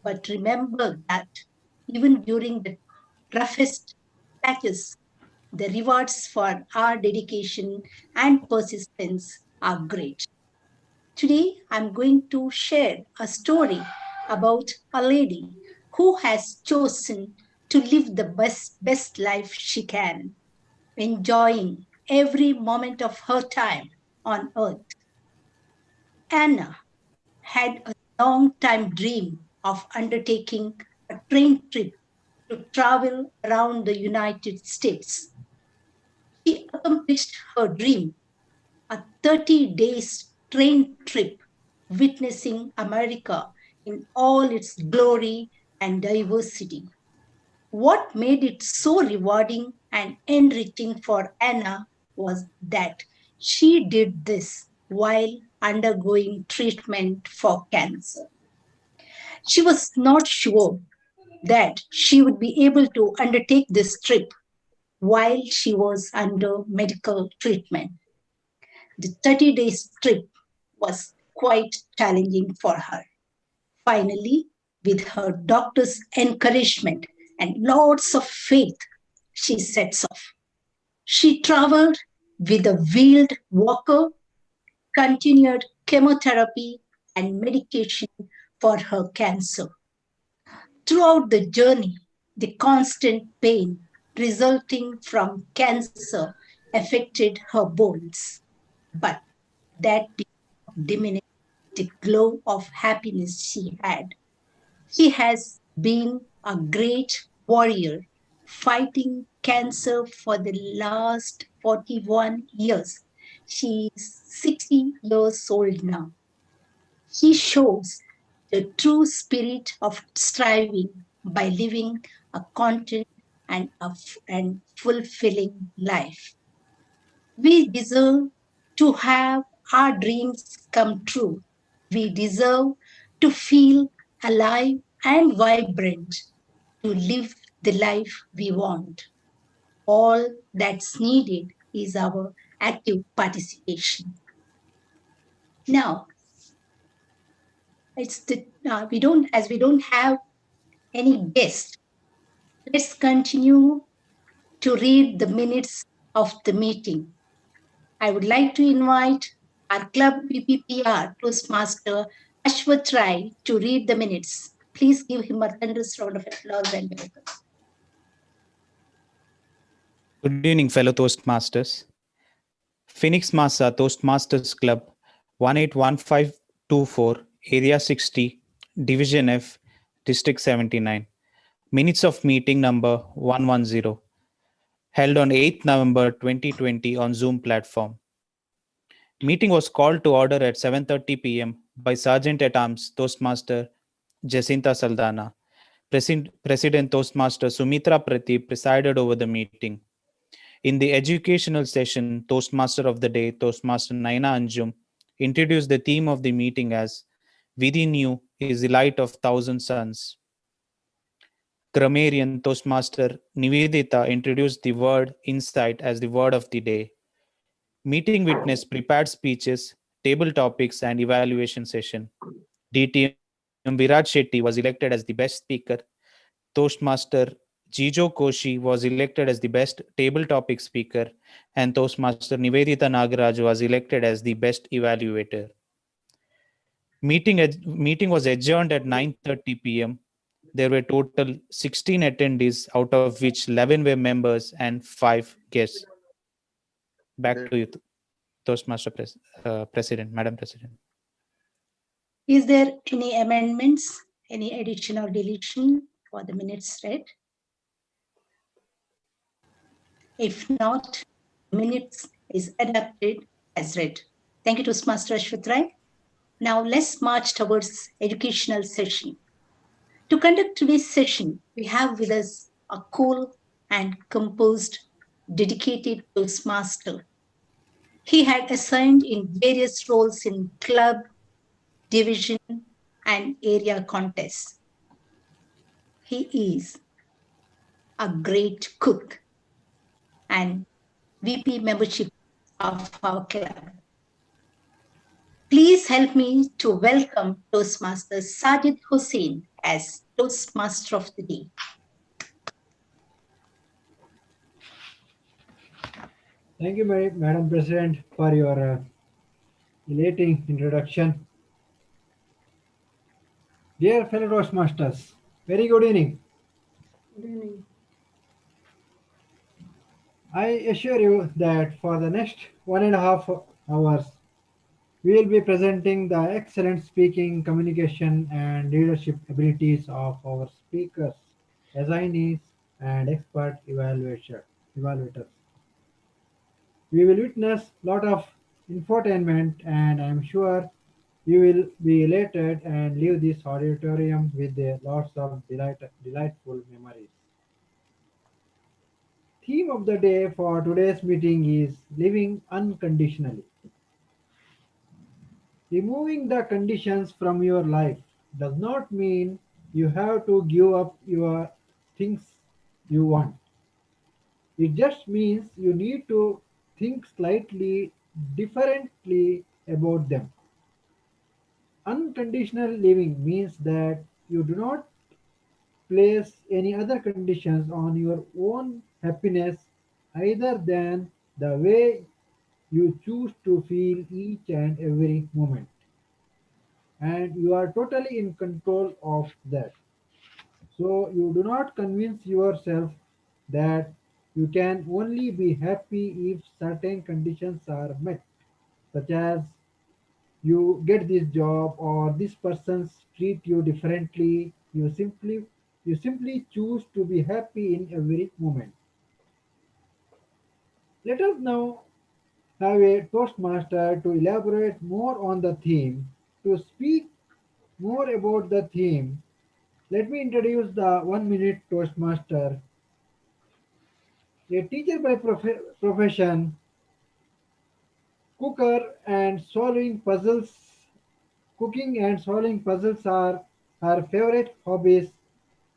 But remember that even during the roughest patches, the rewards for our dedication and persistence are great. Today, I'm going to share a story about a lady who has chosen to live the best life she can, enjoying every moment of her time on earth. Anna had a long time dream of undertaking a train trip to travel around the United States. She accomplished her dream, a 30 days train trip, witnessing America in all its glory and diversity. What made it so rewarding and enriching for Anna was that she did this while undergoing treatment for cancer. She was not sure that she would be able to undertake this trip while she was under medical treatment. The 30 days trip was quite challenging for her. Finally, with her doctor's encouragement and lots of faith, she sets off. She traveled with a wheeled walker, continued chemotherapy and medication for her cancer. Throughout the journey, the constant pain resulting from cancer affected her bones, but that did not diminish the glow of happiness she had. She has been a great warrior fighting cancer for the last 41 years. She is 60 years old now. She shows the true spirit of striving by living a content and fulfilling life. We deserve to have our dreams come true. We deserve to feel alive and vibrant, to live the life we want. All that's needed is our active participation. Now, we don't have any guest. Let's continue to read the minutes of the meeting. I would like to invite our club PPPR Toastmaster Ashwath Rai to read the minutes. Please give him a thunderous round of applause and welcome. Good evening, fellow Toastmasters. Phoenix MASA Toastmasters Club 181524, Area 60, Division F, District 79. Minutes of meeting number 110. Held on 8th November 2020 on Zoom platform. Meeting was called to order at 7:30 p.m. by Sergeant at Arms Toastmaster Jacinta Saldana. President Toastmaster Sumitra Pradeep presided over the meeting. In the educational session, Toastmaster of the Day, Toastmaster Naina Anjum, introduced the theme of the meeting as "Within You is the Light of Thousand Suns." Grammarian Toastmaster Nivedita introduced the word insight as the word of the day. Meeting witnessed prepared speeches, table topics, and evaluation session. DTM Virat Shetty was elected as the best speaker. Toastmaster Jijo Koshi was elected as the best table topic speaker, and Toastmaster Nivedita Nagaraj was elected as the best evaluator. Meeting was adjourned at 9:30 p.m. There were total 16 attendees, out of which 11 were members and 5 guests. Back to you, Toastmaster President, Madam President. Is there any amendments, any addition or deletion for the minutes read? If not, minutes is adopted as read. Thank you, Toastmaster Ashwath Rai. Now let's march towards educational session. To conduct today's session, we have with us a cool and composed, dedicated Toastmaster. He had assigned in various roles in club, division, and area contests. He is a great cook and VP membership of our club. Please help me to welcome Toastmaster Sajid Hussain as Toastmaster of the Day. Thank you, Madam President, for your elating introduction. Dear fellow Toastmasters, very good evening. Good evening. I assure you that for the next 1.5 hours, we will be presenting the excellent speaking, communication, and leadership abilities of our speakers, assignees, and expert evaluators. We will witness a lot of infotainment, and I'm sure you will be elated and leave this auditorium with lots of delightful memories. Theme of the day for today's meeting is living unconditionally. Removing the conditions from your life does not mean you have to give up your things you want. It just means you need to think slightly differently about them. Unconditional living means that you do not place any other conditions on your own happiness either than the way you choose to feel each and every moment. And you are totally in control of that. So you do not convince yourself that you can only be happy if certain conditions are met, such as you get this job or this person treat you differently. You simply choose to be happy in every moment. Let us now have a Toastmaster to elaborate more on the theme. To speak more about the theme, let me introduce the 1 minute Toastmaster, a teacher by profession, cooker and solving puzzles. Cooking and solving puzzles are her favorite hobbies.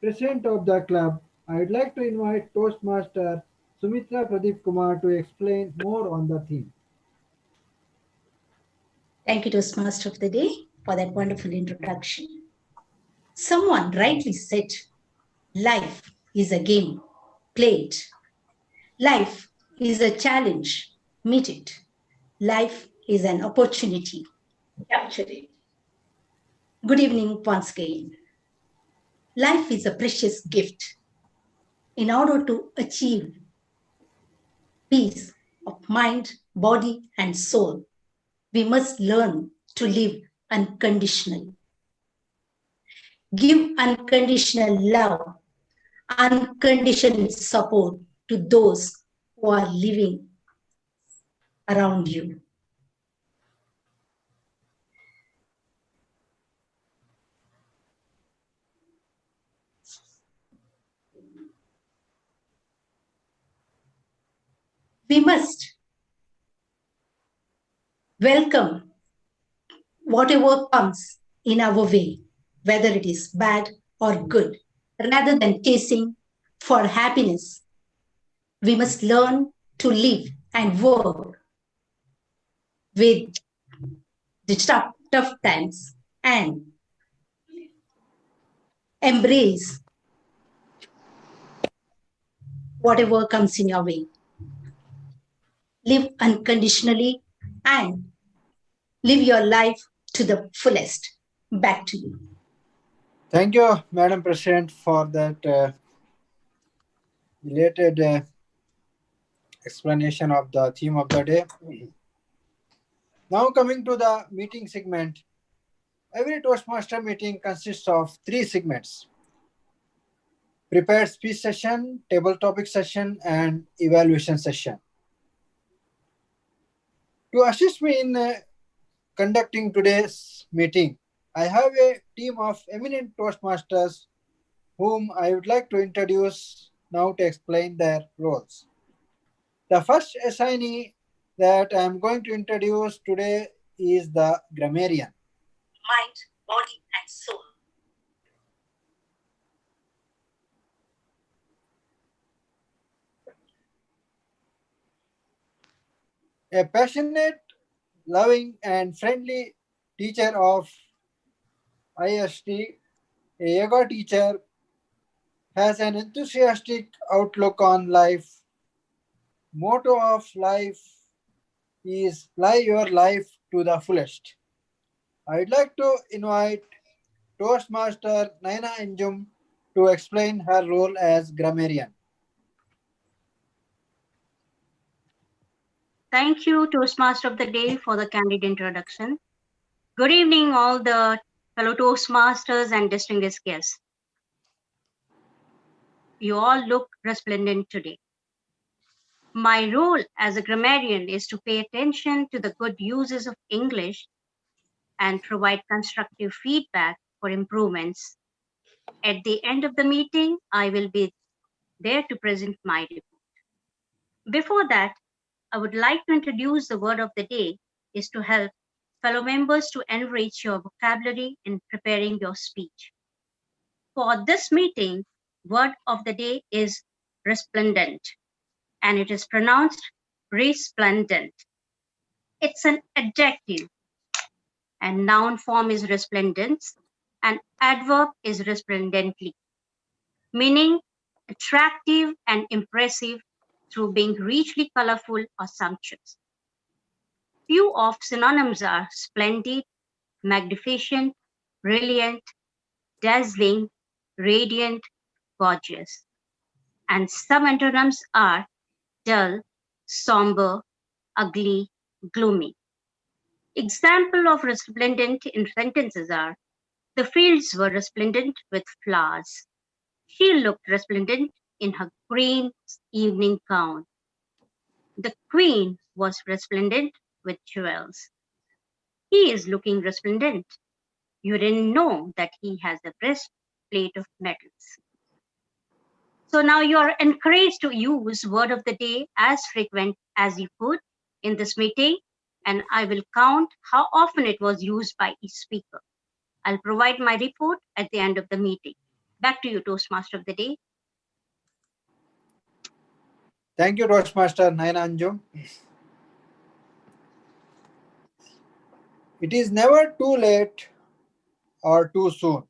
President of the club, I would like to invite Toastmaster Sumitra Pradeep Kumar to explain more on the theme. Thank you, Toastmaster of the Day, for that wonderful introduction. Someone rightly said, life is a game. Play it. Life is a challenge. Meet it. Life is an opportunity. Capture it. Good evening once again. Life is a precious gift. In order to achieve peace of mind, body, and soul, we must learn to live unconditionally. Give unconditional love, unconditional support to those who are living around you. We must welcome whatever comes in our way, whether it is bad or good, rather than chasing for happiness. We must learn to live and work with the tough times and embrace whatever comes in your way. Live unconditionally and live your life to the fullest. Back to you. Thank you, Madam President, for that related explanation of the theme of the day. Now coming to the meeting segment. Every Toastmaster meeting consists of 3 segments: prepared speech session, table topic session, and evaluation session. To assist me in conducting today's meeting, I have a team of eminent Toastmasters whom I would like to introduce now to explain their roles. The first assignee that I am going to introduce today is the grammarian. Mind, body, and soul. A passionate, loving, and friendly teacher of IST A yoga teacher has an enthusiastic outlook on life. Motto of life is live your life to the fullest. I'd like to invite Toastmaster Naina Anjum to explain her role as grammarian. Thank you, Toastmaster of the Day, for the candid introduction. Good evening, all the fellow Toastmasters and distinguished guests. You all look resplendent today. My role as a grammarian is to pay attention to the good uses of English and provide constructive feedback for improvements. At the end of the meeting, I will be there to present my report. Before that, I would like to introduce the word of the day is to help fellow members to enrich your vocabulary in preparing your speech. For this meeting, word of the day is resplendent, and it is pronounced resplendent. It's an adjective, and noun form is resplendence, and adverb is resplendently, meaning attractive and impressive through being richly colorful or sumptuous. Few of synonyms are splendid, magnificent, brilliant, dazzling, radiant, gorgeous. And some antonyms are dull, somber, ugly, gloomy. Example of resplendent in sentences are: the fields were resplendent with flowers. She looked resplendent in her green evening gown. The queen was resplendent with jewels. He is looking resplendent. You didn't know that he has a breastplate of metals. So now you are encouraged to use word of the day as frequent as you could in this meeting, and I will count how often it was used by each speaker. I'll provide my report at the end of the meeting. Back to you, Toastmaster of the Day. Thank you, Toastmaster Naina Anjum. It is never too late or too soon.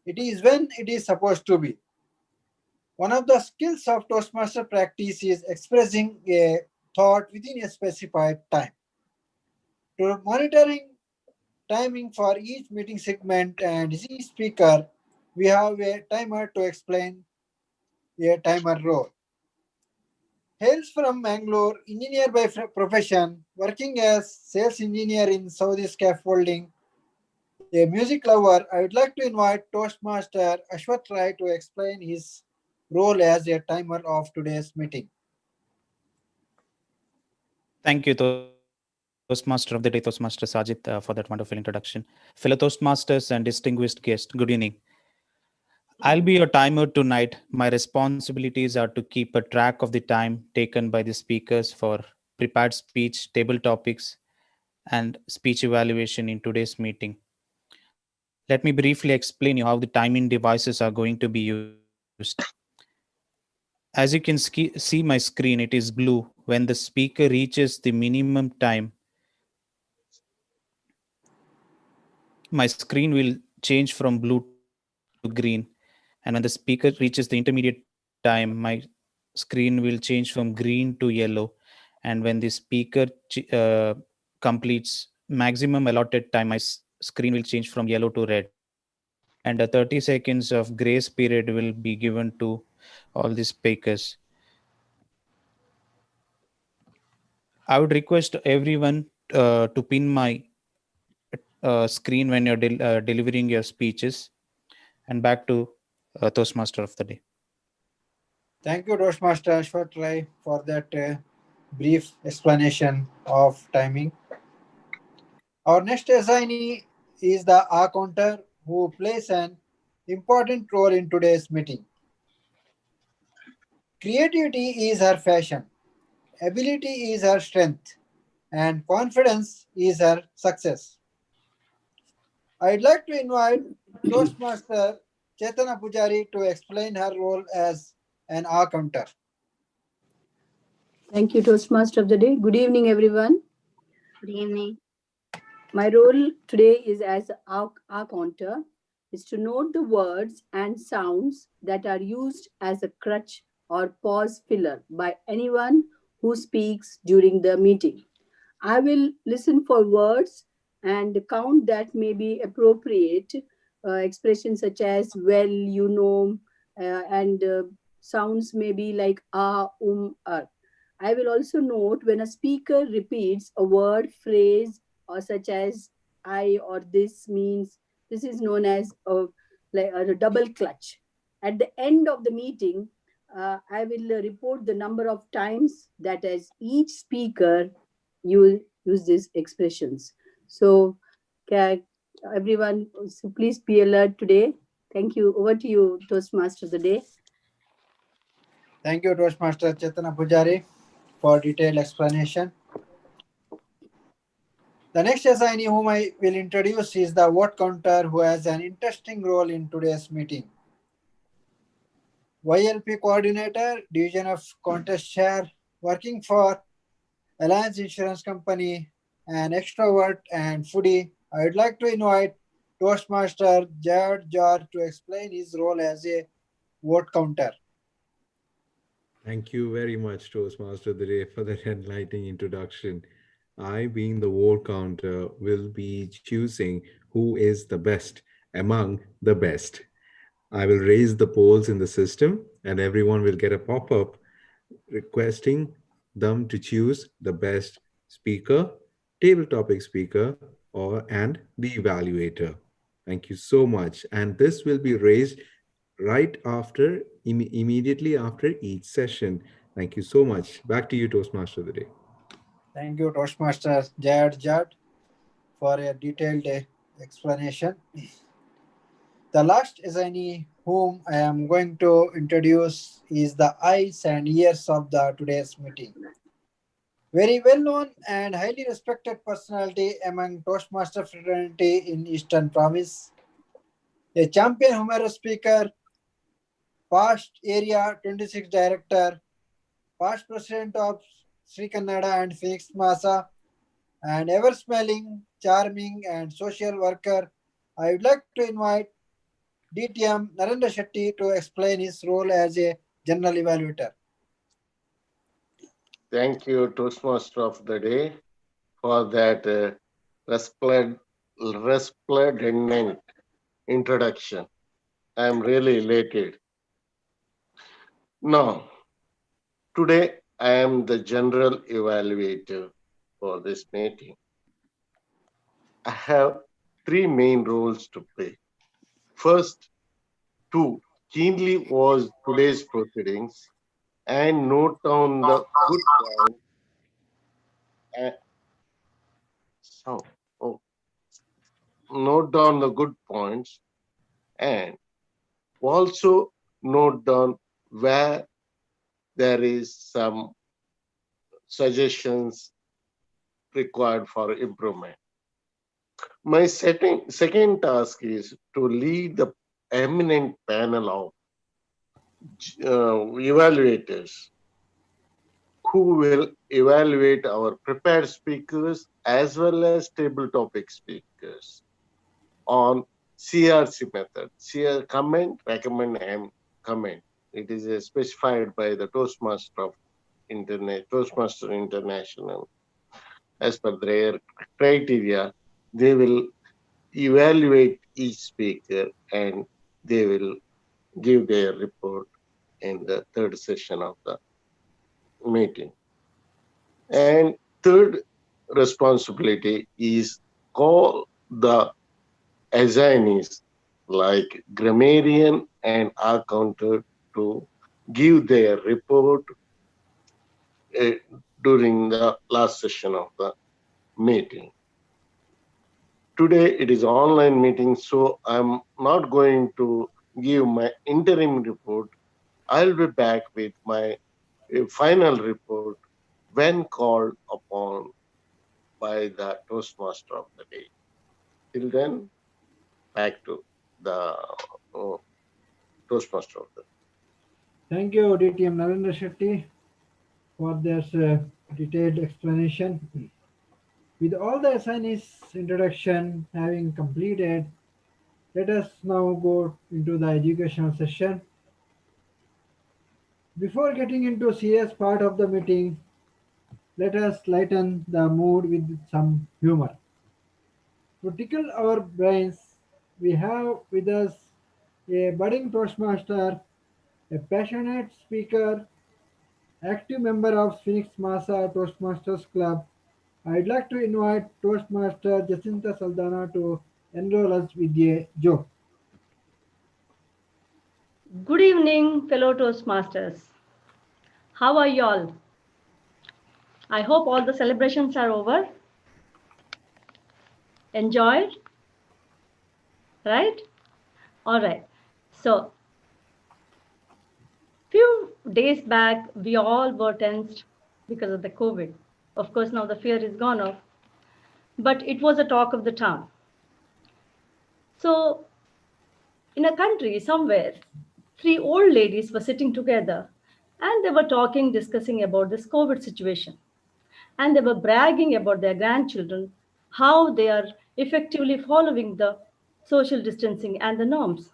It is when it is supposed to be. One of the skills of Toastmaster practice is expressing a thought within a specified time. To monitoring timing for each meeting segment and each speaker, we have a timer to explain a timer role. Hails from Mangalore, engineer by profession, working as sales engineer in Saudi scaffolding, a music lover, I would like to invite Toastmaster Ashwat Rai to explain his role as a timer of today's meeting. Thank you, Toastmaster of the Day, Toastmaster Sajid, for that wonderful introduction. Fellow Toastmasters and distinguished guests, good evening. I'll be your timer tonight. My responsibilities are to keep a track of the time taken by the speakers for prepared speech, table topics, and speech evaluation in today's meeting. Let me briefly explain you how the timing devices are going to be used. As you can see my screen, it is blue. When the speaker reaches the minimum time, my screen will change from blue to green. And when the speaker reaches the intermediate time, my screen will change from green to yellow. And when the speaker completes maximum allotted time, my screen will change from yellow to red. And a 30 seconds of grace period will be given to all the speakers. I would request everyone to pin my screen when you're delivering your speeches. And back to Toastmaster of the Day. Thank you, Toastmaster Ashwat Rai, for that brief explanation of timing. Our next assignee is the R counter who plays an important role in today's meeting. Creativity is her fashion, ability is her strength, and confidence is her success. I'd like to invite Toastmaster Chetana Pujari to explain her role as an R counter. Thank you, Toastmaster of the Day. Good evening, everyone. Good evening. My role today is as our counter. is to note the words and sounds that are used as a crutch or pause filler by anyone who speaks during the meeting. I will listen for words and count that may be appropriate. Expressions such as well, you know, and sounds may be like I will also note when a speaker repeats a word, phrase, or such as I or this means this is known as a double clutch. At the end of the meeting, I will report the number of times that as each speaker you use these expressions. So, everyone, so please be alert today. Thank you. Over to you, Toastmaster of the day. Thank you, Toastmaster Chetana Pujari, for detailed explanation. The next assignee whom I will introduce is the vote counter, who has an interesting role in today's meeting. YLP coordinator, Division of Contest Share, working for Alliance Insurance Company, an extrovert and foodie. I would like to invite Toastmaster Jared George to explain his role as a vote counter. Thank you very much, Toastmaster of the Day, for that enlightening introduction. I, being the vote counter, will be choosing who is the best among the best. I will raise the polls in the system, and everyone will get a pop-up requesting them to choose the best speaker, table topic speaker, and the evaluator. Thank you so much. And this will be raised right after, immediately after each session. Thank you so much. Back to you, Toastmaster of the Day. Thank you, Toastmaster Jared George, for a detailed explanation. The last assignee whom I am going to introduce is the eyes and ears of today's meeting. Very well known and highly respected personality among Toastmaster fraternity in Eastern Province. A champion humorous speaker, past Area 26 Director, past President of Sri Kannada and Phoenix MASA, and ever-smiling, charming, and social worker. I would like to invite DTM Narendra Shetty to explain his role as a general evaluator. Thank you, Toastmaster of the Day, for that resplendent introduction. I am really elated. Now, today I am the general evaluator for this meeting. I have three main roles to play. First, to keenly watch today's proceedings and note down the good points note down the good points and also note down where there is some suggestions required for improvement. My second task is to lead the eminent panel of evaluators who will evaluate our prepared speakers as well as table topic speakers on CRC method. Comment, recommend, and comment. It is specified by the Toastmaster International. As per their criteria, they will evaluate each speaker and they will give their report in the third session of the meeting. And third responsibility is call the assignees like grammarian and accountant to give their report during the last session of the meeting. Today it is online meeting, so I'm not going to give my interim report. I'll be back with my final report when called upon by the Toastmaster of the Day. Till then, back to the Toastmaster of the Day. Thank you, DTM Narendra Shetty, for this detailed explanation. With all the assignees' introduction having completed, Let us now go into the educational session. Before getting into serious part of the meeting, let us lighten the mood with some humor. To tickle our brains, we have with us a budding Toastmaster, a passionate speaker, active member of Phoenix MASA Toastmasters Club. I'd like to invite Toastmaster Jacinta Saldana to enroll us with a joke. Good evening, fellow Toastmasters. How are y'all? I hope all the celebrations are over. Enjoyed? Right? All right. So, few days back, we all were tensed because of the COVID. Of course, now the fear is gone off, but it was a talk of the town. So, in a country somewhere, three old ladies were sitting together and they were talking, discussing about this COVID situation. And they were bragging about their grandchildren, how they are effectively following the social distancing and the norms.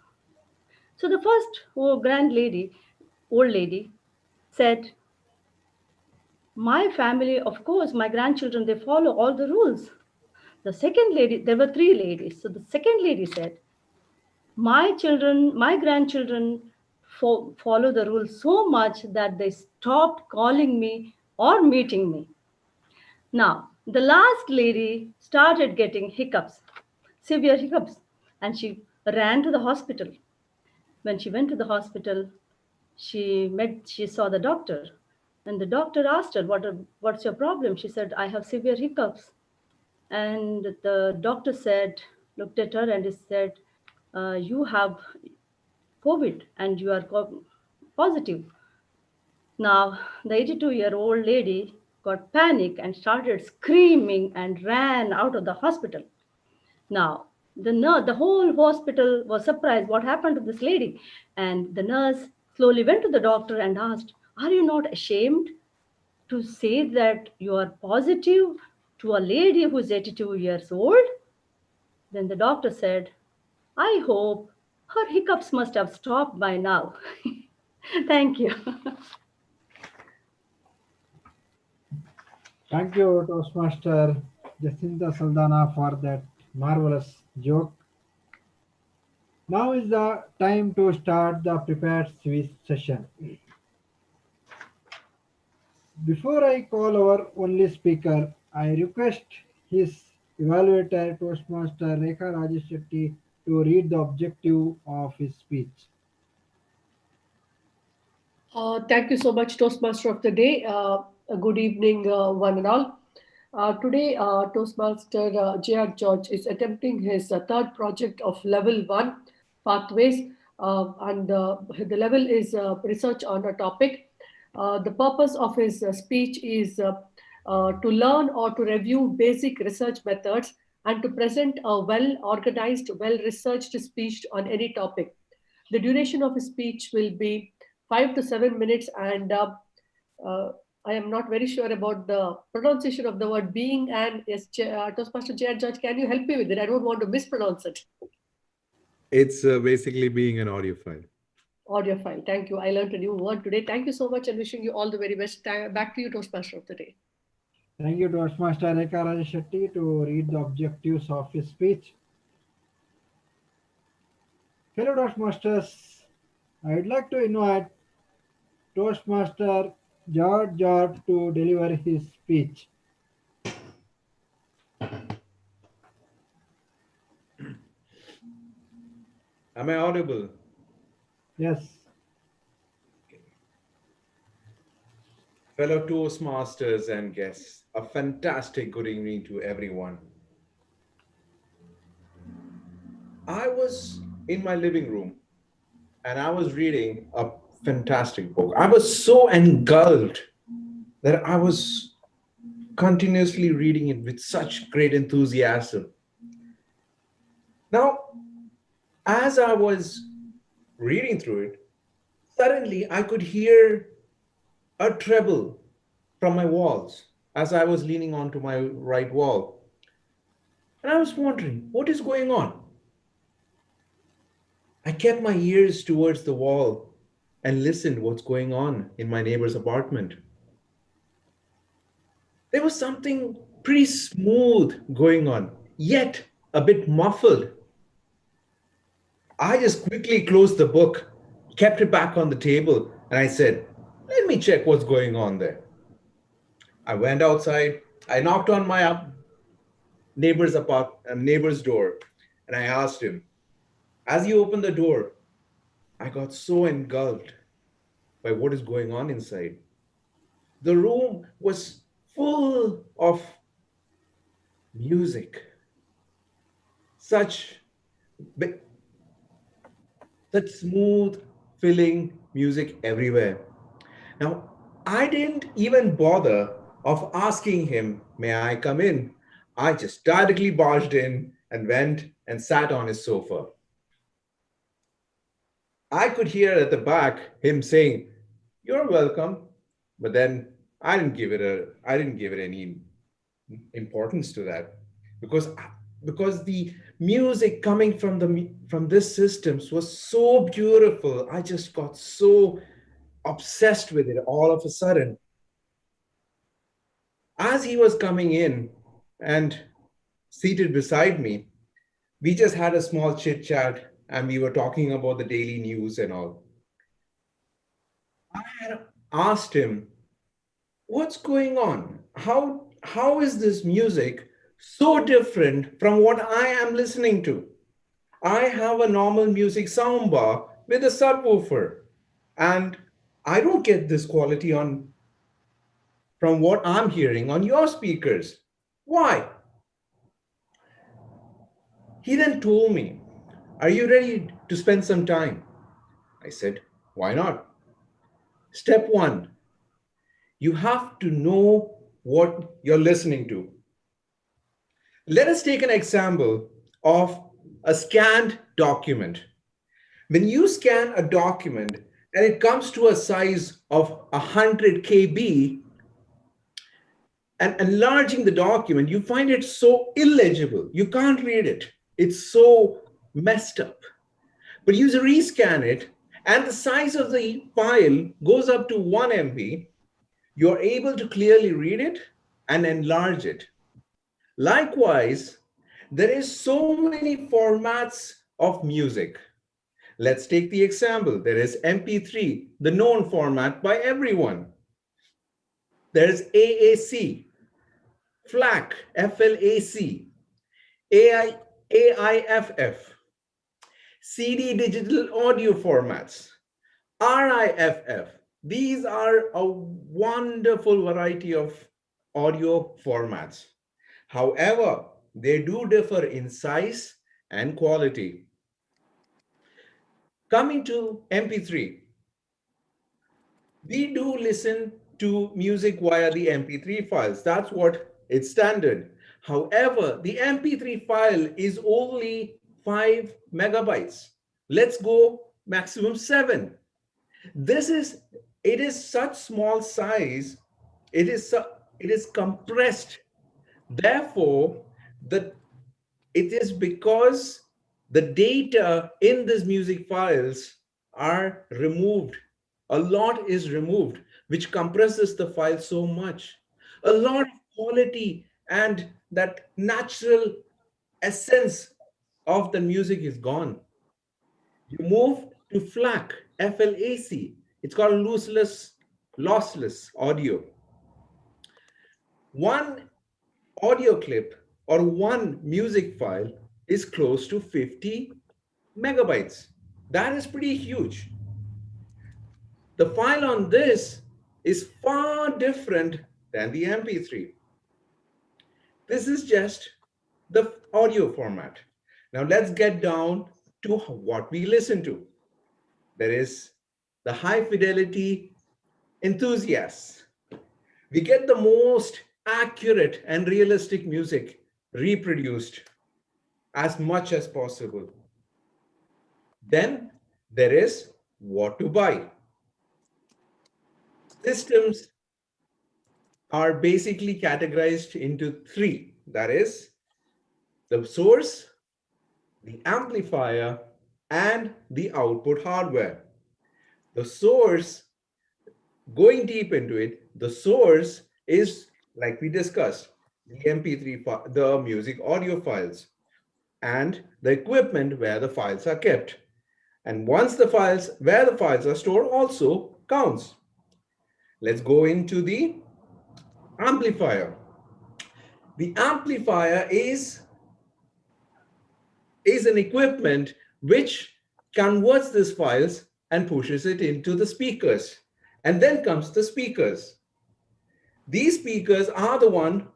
So the first old lady, said, my family, of course, my grandchildren, they follow all the rules. The second lady, there were three ladies. So the second lady said, my grandchildren follow the rules so much that they stopped calling me or meeting me. Now, the last lady started getting hiccups, severe hiccups, and she ran to the hospital. When she went to the hospital, she saw the doctor, and the doctor asked her, what's your problem? She said, I have severe hiccups. And the doctor looked at her and he said, you have COVID and you are positive. Now, the 82-year-old lady got panic and started screaming and ran out of the hospital. Now, the whole hospital was surprised what happened to this lady. And the nurse slowly went to the doctor and asked, are you not ashamed to say that you are positive to a lady who is 82 years old? Then the doctor said, I hope her hiccups must have stopped by now. Thank you. Thank you, Toastmaster Jacinta Saldana, for that marvelous joke. Now is the time to start the prepared quiz session. Before I call our only speaker, I request his evaluator, Toastmaster Rekha Rajesh Shetty, to read the objective of his speech. Thank you so much, Toastmaster of the Day. Good evening, one and all. Today, Toastmaster J.R. George is attempting his third project of Level 1 Pathways, and the level is research on a topic. The purpose of his speech is to learn or to review basic research methods and to present a well-organized, well-researched speech on any topic. The duration of his speech will be 5 to 7 minutes, and I am not very sure about the pronunciation of the word being. And yes, Toastmaster J.R. George, can you help me with it? I don't want to mispronounce it. It's basically being an audiophile. Audiophile. Thank you. I learned a new word today. Thank you so much and wishing you all the very best. Back to you, Toastmaster of the Day. Thank you, Toastmaster Rekha Rajesh Shetty, to read the objectives of his speech. Fellow Toastmasters, I would like to invite Toastmaster George to deliver his speech. Am I audible? Yes. Fellow Toastmasters and guests, a fantastic good evening to everyone. I was in my living room and I was reading a fantastic book. I was so engulfed that I was continuously reading it with such great enthusiasm. Now, as I was reading through it, suddenly I could hear a treble from my walls as I was leaning onto my right wall. And I was wondering, what is going on? I kept my ears towards the wall and listened what's going on in my neighbor's apartment. There was something pretty smooth going on, yet a bit muffled. I just quickly closed the book, kept it back on the table, and I said, let me check what's going on there. I went outside. I knocked on my neighbor's door, and I asked him. As he opened the door, I got so engulfed by what is going on inside. The room was full of music, such such smooth, filling music everywhere. Now, I didn't even bother of asking him, may I come in? I just directly barged in and went and sat on his sofa. I could hear at the back him saying, you're welcome. But then I didn't give it any importance to that because the music coming from this systems was so beautiful. I just got so obsessed with it all of a sudden. As he was coming in and seated beside me, we just had a small chit chat and we were talking about the daily news and all. I had asked him, what's going on? How is this music so different from what I am listening to? I have a normal music soundbar with a subwoofer, and I don't get this quality from what I'm hearing on your speakers. Why? He then told me, are you ready to spend some time? I said, why not? Step one, you have to know what you're listening to. Let us take an example of a scanned document. When you scan a document and it comes to a size of 100 KB, and enlarging the document, you find it so illegible. You can't read it. It's so messed up. But you rescan it, and the size of the file goes up to 1 MB. You're able to clearly read it and enlarge it. Likewise, there is so many formats of music. Let's take the example. There is MP3, the known format by everyone. There's AAC, FLAC, FLAC, AIFF, CD digital audio formats, RIFF. These are a wonderful variety of audio formats. However, they do differ in size and quality. Coming to MP3, we do listen to music via the MP3 files. That's what it's standard. However, the MP3 file is only 5 megabytes. Let's go maximum 7. It is such small size. It is compressed. Therefore, it is because the data in these music files are removed. A lot is removed, which compresses the file so much. A lot of quality and that natural essence of the music is gone. You move to FLAC, FLAC. It's called lossless audio. One audio clip or one music file is close to 50 megabytes. That is pretty huge. The file on this is far different than the MP3. This is just the audio format. Now let's get down to what we listen to. There is the high fidelity enthusiasts. We get the most accurate and realistic music reproduced as much as possible. Then there is what to buy. Systems are basically categorized into 3. That is the source, the amplifier, and the output hardware. The source, going deep into it, the source is, like we discussed, the MP3, the music audio files, and the equipment where the files are kept. And once the files, where the files are stored also counts. Let's go into the amplifier. The amplifier is an equipment which converts these files and pushes it into the speakers. And then comes the speakers. These speakers are the one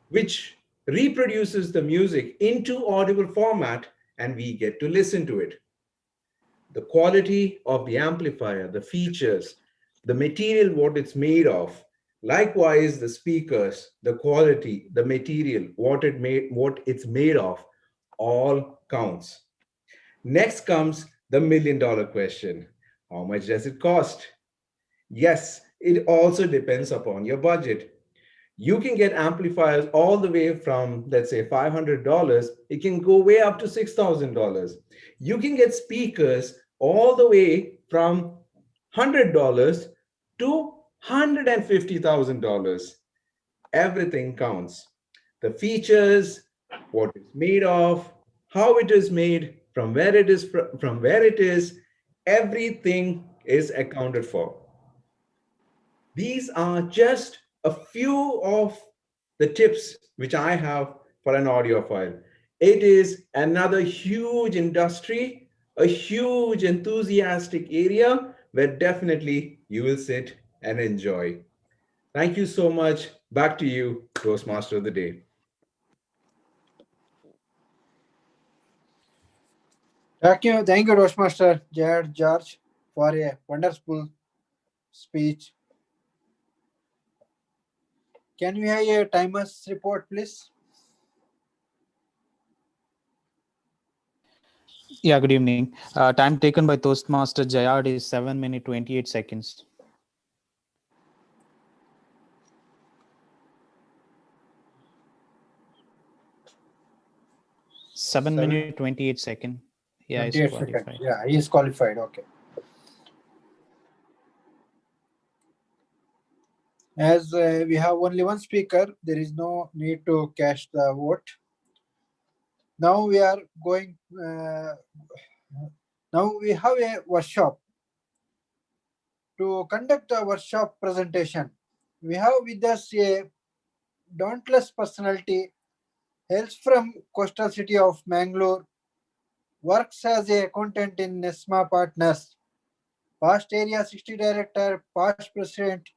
which reproduces the music into audible format, and we get to listen to it. The quality of the amplifier, the features, the material, what it's made of, likewise the speakers, the quality, the material, what it's made of, all counts. Next comes the $1,000,000 question. How much does it cost? Yes, it also depends upon your budget. You can get amplifiers all the way from, let's say, $500. It can go way up to $6,000. You can get speakers all the way from $100 to $150,000. Everything counts. The features, what it's made of, how it is made, from where it is, everything is accounted for. These are just a few of the tips which I have for an audiophile. It is another huge industry, a huge enthusiastic area where definitely you will sit and enjoy. Thank you so much. Back to you, Toastmaster of the Day. Thank you, Toastmaster Jared George, for a wonderful speech. Can we have a timer's report, please? Yeah, good evening. Time taken by Toastmaster Jayad is 7 minutes 28 seconds. Seven minutes 28 seconds. Yeah, he's qualified. Yeah, he is qualified. Okay. As we have only one speaker, there is no need to cast the vote. Now we are going. Now we have a workshop. To conduct a workshop presentation, we have with us a dauntless personality, hails from coastal city of Mangalore, works as a accountant in Nesma Partners, past Area 60 Director, past President.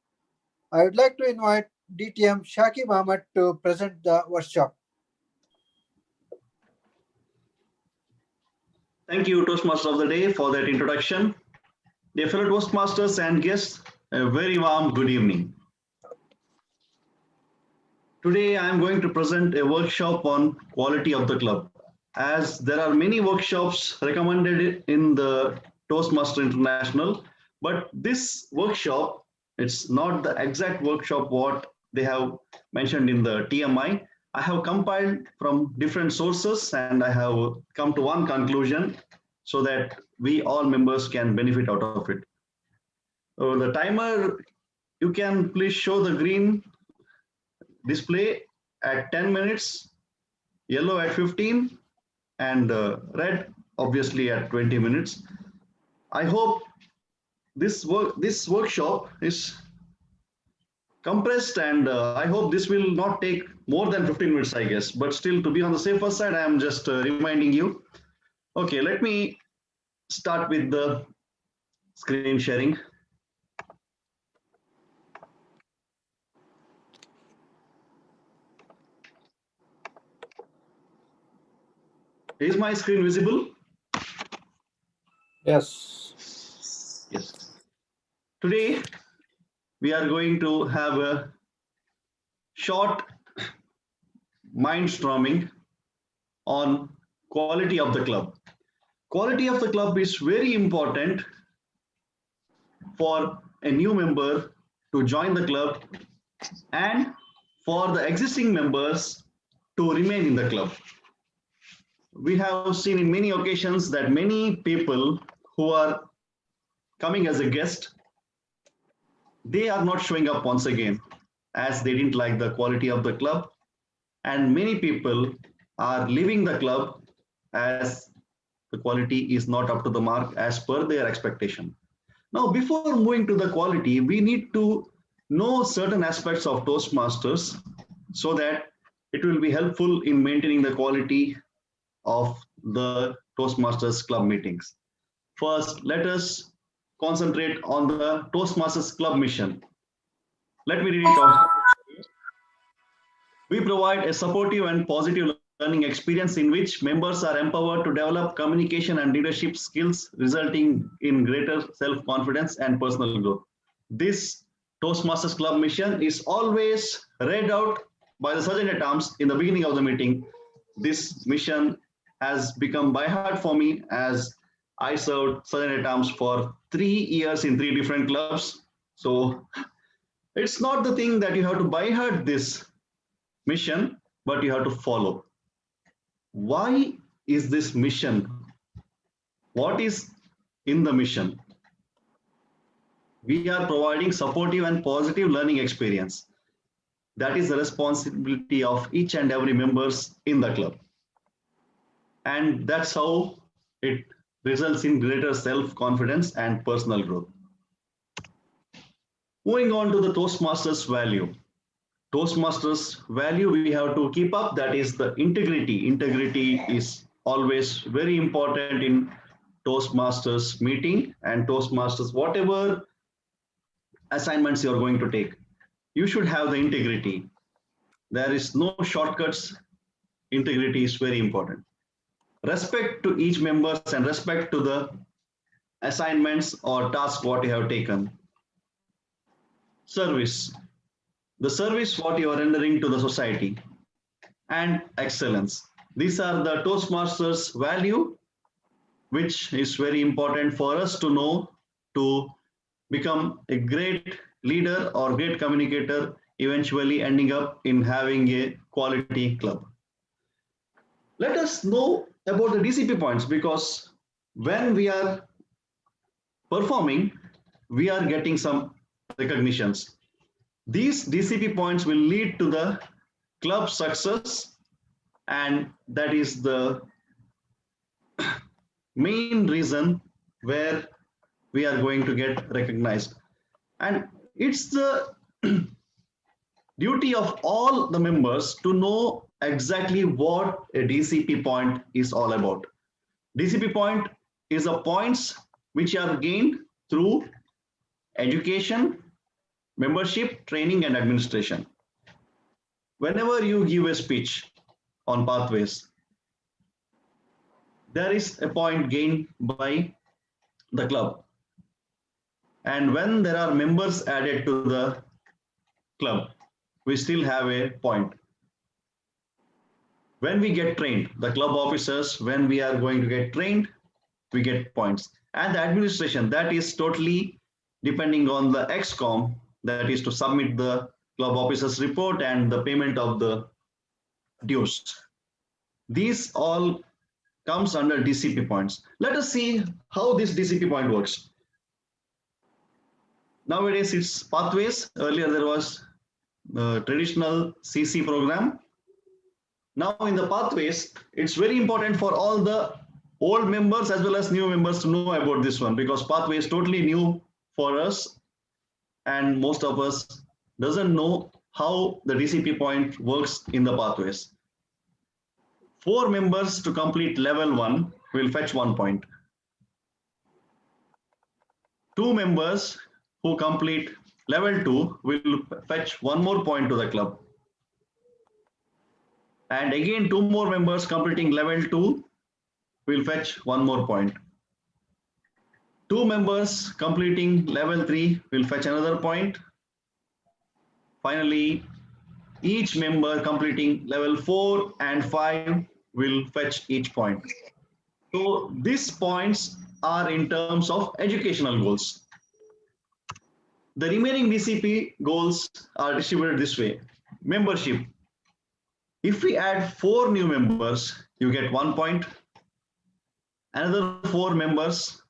I would like to invite DTM Shakib Ahmed to present the workshop. Thank you, Toastmasters of the Day, for that introduction. Dear fellow Toastmasters and guests, a very warm good evening. Today, I am going to present a workshop on quality of the club. As there are many workshops recommended in the Toastmaster International, but this workshop, it's not the exact workshop what they have mentioned in the TMI. I have compiled from different sources and I have come to one conclusion so that we all members can benefit out of it. So the timer, you can please show the green display at 10 minutes, yellow at 15, and red obviously at 20 minutes. I hope this workshop is compressed, and I hope this will not take more than 15 minutes, I guess. But still, to be on the safer side, I am just reminding you. Okay, let me start with the screen sharing. Is my screen visible? Yes. Yes. Today, we are going to have a short mindstorming on quality of the club. Quality of the club is very important for a new member to join the club and for the existing members to remain in the club. we have seen in many occasions that many people who are coming as a guest, they are not showing up once again as they didn't like the quality of the club. And many people are leaving the club as the quality is not up to the mark as per their expectation. Now, before moving to the quality, we need to know certain aspects of Toastmasters so that it will be helpful in maintaining the quality of the Toastmasters club meetings. First, let us concentrate on the Toastmasters club mission. Let me read it out. We provide a supportive and positive learning experience in which members are empowered to develop communication and leadership skills, resulting in greater self-confidence and personal growth. This Toastmasters Club mission is always read out by the Sergeant-at-Arms in the beginning of the meeting. This mission has become by heart for me as I served Sergeant-at-Arms for 3 years in 3 different clubs. So it's not the thing that you have to by heart this mission, but you have to follow. Why is this mission? What is in the mission? We are providing supportive and positive learning experience. That is the responsibility of each and every members in the club. And that's how it results in greater self-confidence and personal growth. Moving on to the Toastmasters value. Toastmasters value we have to keep up, that is the integrity. Integrity is always very important in Toastmasters meeting and Toastmasters, whatever assignments you are going to take. You should have the integrity. There is no shortcuts. Integrity is very important. Respect to each members and respect to the assignments or tasks what you have taken. Service. The service what you are rendering to the society, and excellence. These are the Toastmasters value, which is very important for us to know to become a great leader or great communicator, eventually ending up in having a quality club. Let us know about the DCP points, because when we are performing, we are getting some recognitions. These DCP points will lead to the club success, and that is the main reason where we are going to get recognized. And it's the duty of all the members to know exactly what a DCP point is all about. DCP point is the points which are gained through education, membership, training, and administration. Whenever you give a speech on pathways, there is a point gained by the club. And when there are members added to the club, we still have a point. When we get trained, the club officers, when we are going to get trained, we get points. And the administration, that is totally depending on the XCOM, that is to submit the club officers report and the payment of the dues. These all comes under DCP points. Let us see how this DCP point works. Nowadays it's pathways. Earlier there was traditional CC program. Now in the pathways, it's very important for all the old members as well as new members to know about this one, because pathway is totally new for us and most of us doesn't know how the DCP point works in the pathways. 4 members to complete level 1 will fetch 1 point. 2 members who complete level 2 will fetch 1 more point to the club. And again 2 more members completing level 2 will fetch 1 more point. 2 members completing level 3 will fetch another point. Finally, each member completing level 4 and 5 will fetch each point. So these points are in terms of educational goals. The remaining DCP goals are distributed this way. Membership. If we add 4 new members, you get 1 point. Another 4 members,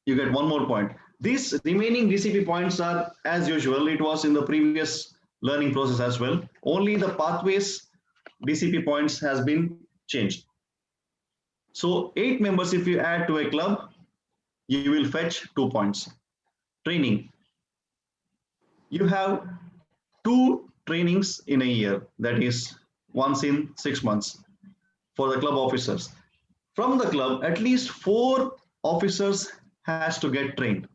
you get 1 more point. These remaining DCP points are as usual. It was in the previous learning process as well. Only the pathways DCP points has been changed. So 8 members, if you add to a club, you will fetch 2 points. Training. You have 2 trainings in a year, that is once in 6 months for the club officers. From the club, at least 4 officers has to get trained.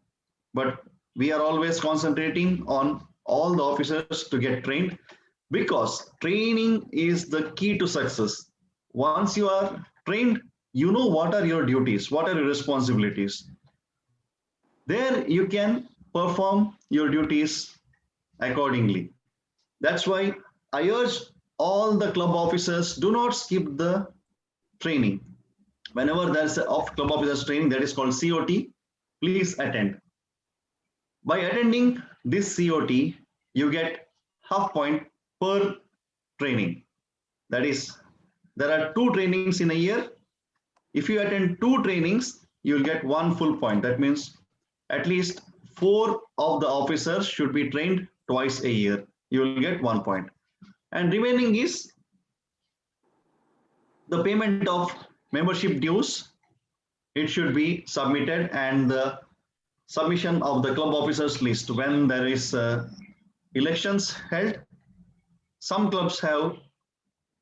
But we are always concentrating on all the officers to get trained, because training is the key to success. Once you are trained, you know what are your duties, what are your responsibilities. There you can perform your duties accordingly. That's why I urge all the club officers, do not skip the training. Whenever there's a club officers training that is called COT, please attend. By attending this COT, you get half point per training. That is, there are 2 trainings in a year. If you attend 2 trainings, you'll get 1 full point. That means at least 4 of the officers should be trained twice a year. You will get 1 point. And remaining is the payment of membership dues. It should be submitted, and the submission of the club officers list when there is elections held. Some clubs have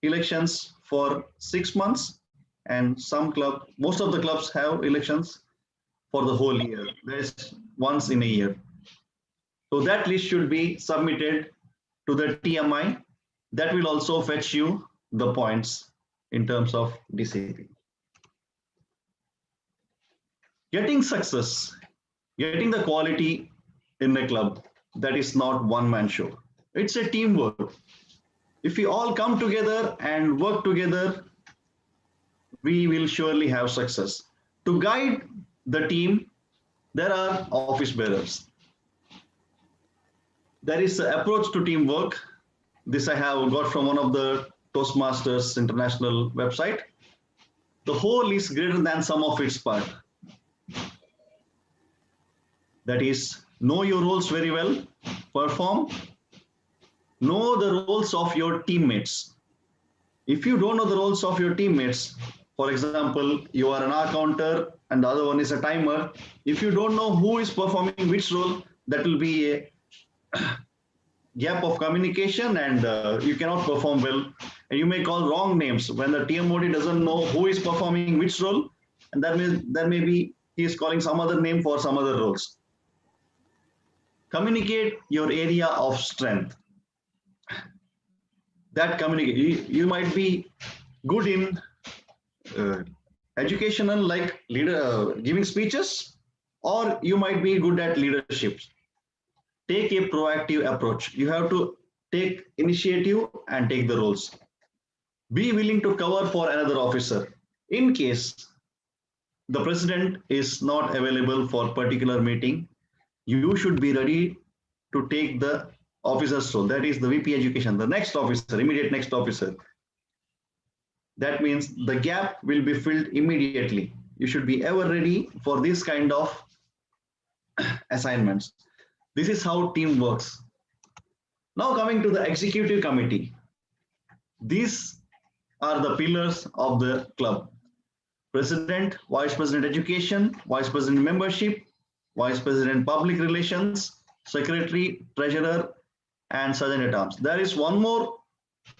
elections for 6 months, and most of the clubs have elections for the whole year. There is once in a year. So that list should be submitted to the TMI. That will also fetch you the points in terms of DCP. Getting success, getting the quality in the club, that is not one-man show. It's a teamwork. If we all come together and work together, we will surely have success. To guide the team, there are office bearers. There is an approach to teamwork. This I have got from one of the Toastmasters International website. The whole is greater than sum of its part. That is, know your roles very well, perform, know the roles of your teammates. If you don't know the roles of your teammates, for example, you are an hour counter and the other one is a timer. If you don't know who is performing which role, that will be a gap of communication, and you cannot perform well. And you may call wrong names when the TMOD doesn't know who is performing which role, and that may be he is calling some other name for some other roles. Communicate your area of strength. That communicate, you might be good in educational, like giving speeches, or you might be good at leadership. Take a proactive approach. You have to take initiative and take the roles. Be willing to cover for another officer. In case the president is not available for particular meeting, you should be ready to take the officer's role. That is the VP education, the next officer, immediate next officer. That means the gap will be filled immediately. You should be ever ready for this kind of assignments. This is how team works. Now coming to the executive committee. These are the pillars of the club. President, Vice President Education, Vice President Membership, Vice President Public Relations, Secretary, Treasurer, and Sergeant at Arms. There is one more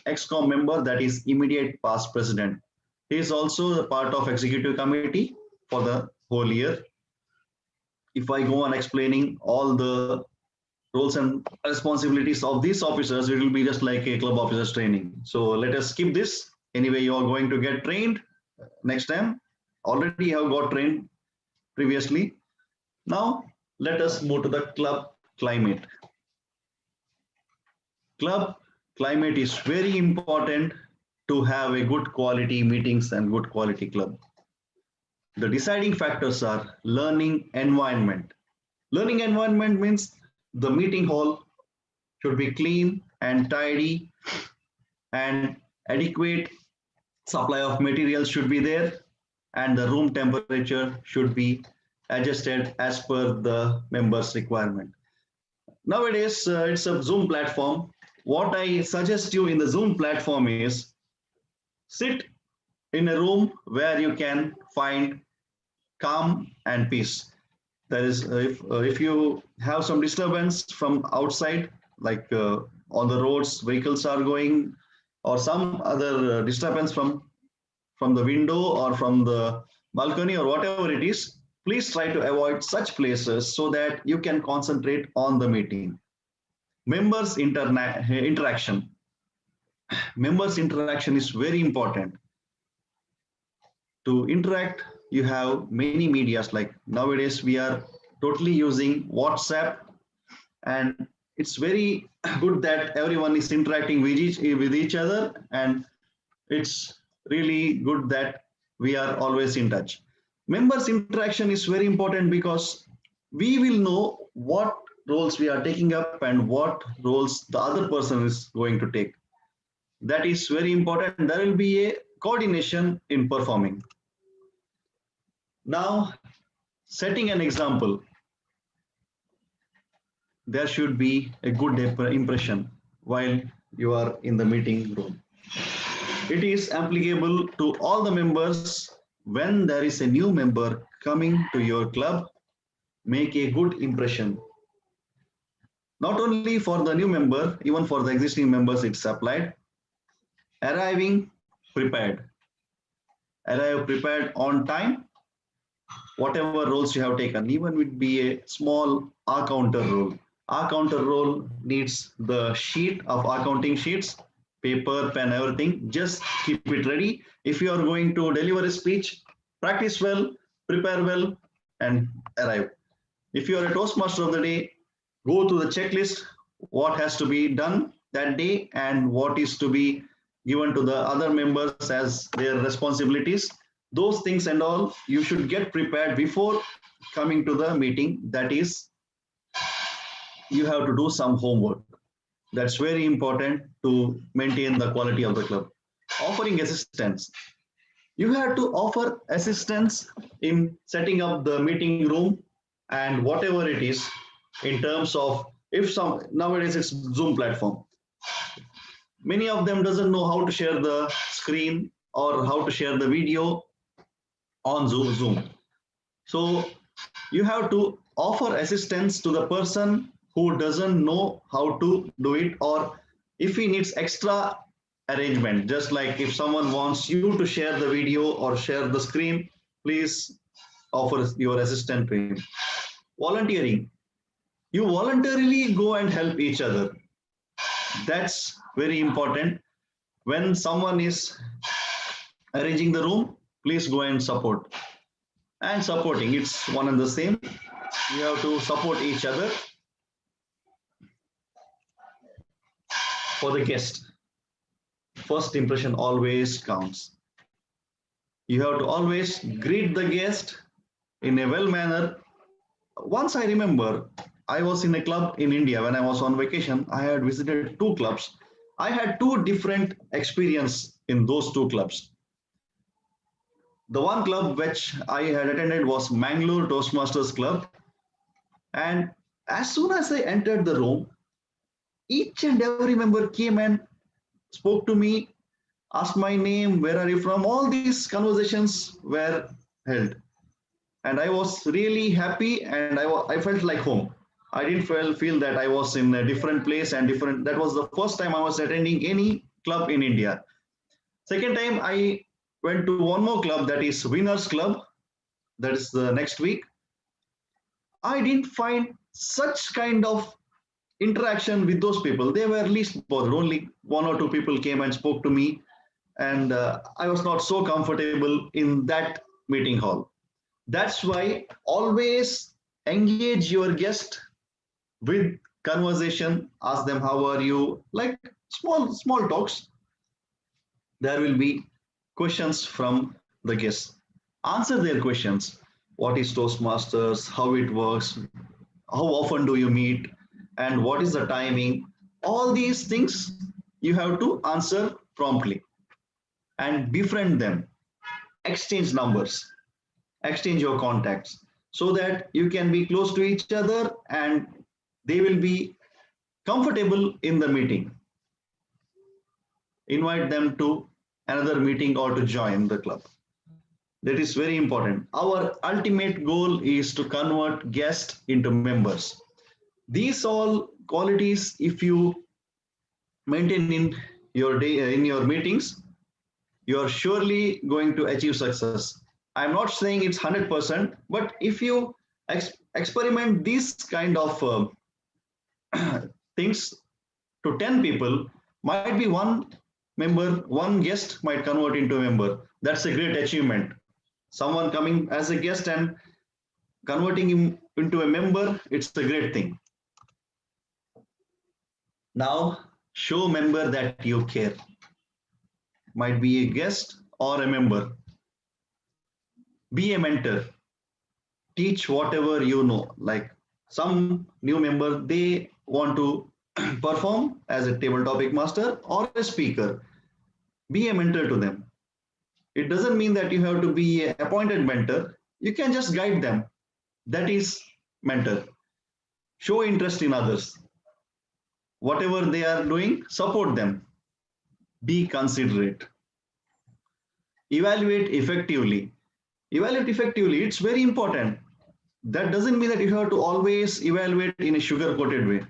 ExCom member, that is immediate past president. He is also a part of executive committee for the whole year. If I go on explaining all the roles and responsibilities of these officers, it will be just like a club officers training. So let us skip this. Anyway, you are going to get trained next time. Already you have got trained previously. Now let us move to the club climate. Club climate is very important to have a good quality meetings and good quality club. The deciding factors are learning environment. Learning environment means the meeting hall should be clean and tidy, and adequate supply of materials should be there, and the room temperature should be adjusted as per the member's requirement. Nowadays, it's a Zoom platform. What I suggest you in the Zoom platform is sit in a room where you can find calm and peace. That is, if you have some disturbance from outside, like on the roads, vehicles are going, or some other disturbance from the window or from the balcony or whatever it is, please try to avoid such places so that you can concentrate on the meeting. Members interaction. Members interaction is very important. To interact, you have many medias, like nowadays we are totally using WhatsApp, and it's very good that everyone is interacting with each other, and it's really good that we are always in touch. Members interaction is very important because we will know what roles we are taking up and what roles the other person is going to take. That is very important. There will be a coordination in performing. Now, setting an example, there should be a good impression while you are in the meeting room. It is applicable to all the members. When there is a new member coming to your club, make a good impression. Not only for the new member, even for the existing members, it's applied. Arriving prepared. Arrive prepared on time. Whatever roles you have taken, even would be a small R counter role. R counter role needs the sheet of accounting sheets, paper, pen, everything. Just keep it ready. If you are going to deliver a speech, practice well, prepare well, and arrive. If you are a Toastmaster of the day, go to the checklist, what has to be done that day and what is to be given to the other members as their responsibilities. Those things and all, you should get prepared before coming to the meeting. That is, you have to do some homework. That's very important to maintain the quality of the club. Offering assistance. You have to offer assistance in setting up the meeting room and whatever it is, in terms of, if some, nowadays it's Zoom platform. Many of them doesn't know how to share the screen or how to share the video on Zoom. So you have to offer assistance to the person who doesn't know how to do it, or if he needs extra arrangement, just like if someone wants you to share the video or share the screen, please offer your assistant to him. Volunteering. You voluntarily go and help each other. That's very important. When someone is arranging the room, please go and support. And supporting, it's one and the same. You have to support each other. For the guest, first impression always counts. You have to always greet the guest in a well manner. Once I remember, I was in a club in India when I was on vacation. I had visited 2 clubs. I had 2 different experiences in those 2 clubs. The one club which I had attended was Mangalore Toastmasters Club. And as soon as I entered the room, each and every member came and spoke to me, asked my name, where are you from? All these conversations were held. And I was really happy, and I felt like home. I didn't feel that I was in a different place and different. That was the first time I was attending any club in India. Second time I went to one more club, that is Winners Club. That is the next week. I didn't find such kind of interaction with those people. They were least bothered. Only 1 or 2 people came and spoke to me, and I was not so comfortable in that meeting hall. That's why always engage your guest with conversation. Ask them, how are you? Like small talks. There will be questions from the guests. Answer their questions. What is Toastmasters? How it works? How often do you meet? And what is the timing? All these things you have to answer promptly. and befriend them, exchange numbers, exchange your contacts, so that you can be close to each other and they will be comfortable in the meeting. Invite them to another meeting or to join the club. That is very important. Our ultimate goal is to convert guests into members. These all qualities, if you maintain in your day, in your meetings, you are surely going to achieve success. I'm not saying it's 100%, but if you experiment these kind of things to 10 people, might be one member, one guest might convert into a member. That's a great achievement. Someone coming as a guest and converting him into a member, it's a great thing. Now, show member that you care. Might be a guest or a member. Be a mentor. Teach whatever you know. Like some new member, they want to perform as a table topic master or a speaker. Be a mentor to them. It doesn't mean that you have to be an appointed mentor. You can just guide them. That is mentor. Show interest in others. Whatever they are doing, support them. Be considerate. Evaluate effectively. Evaluate effectively, it's very important. That doesn't mean that you have to always evaluate in a sugar-coated way.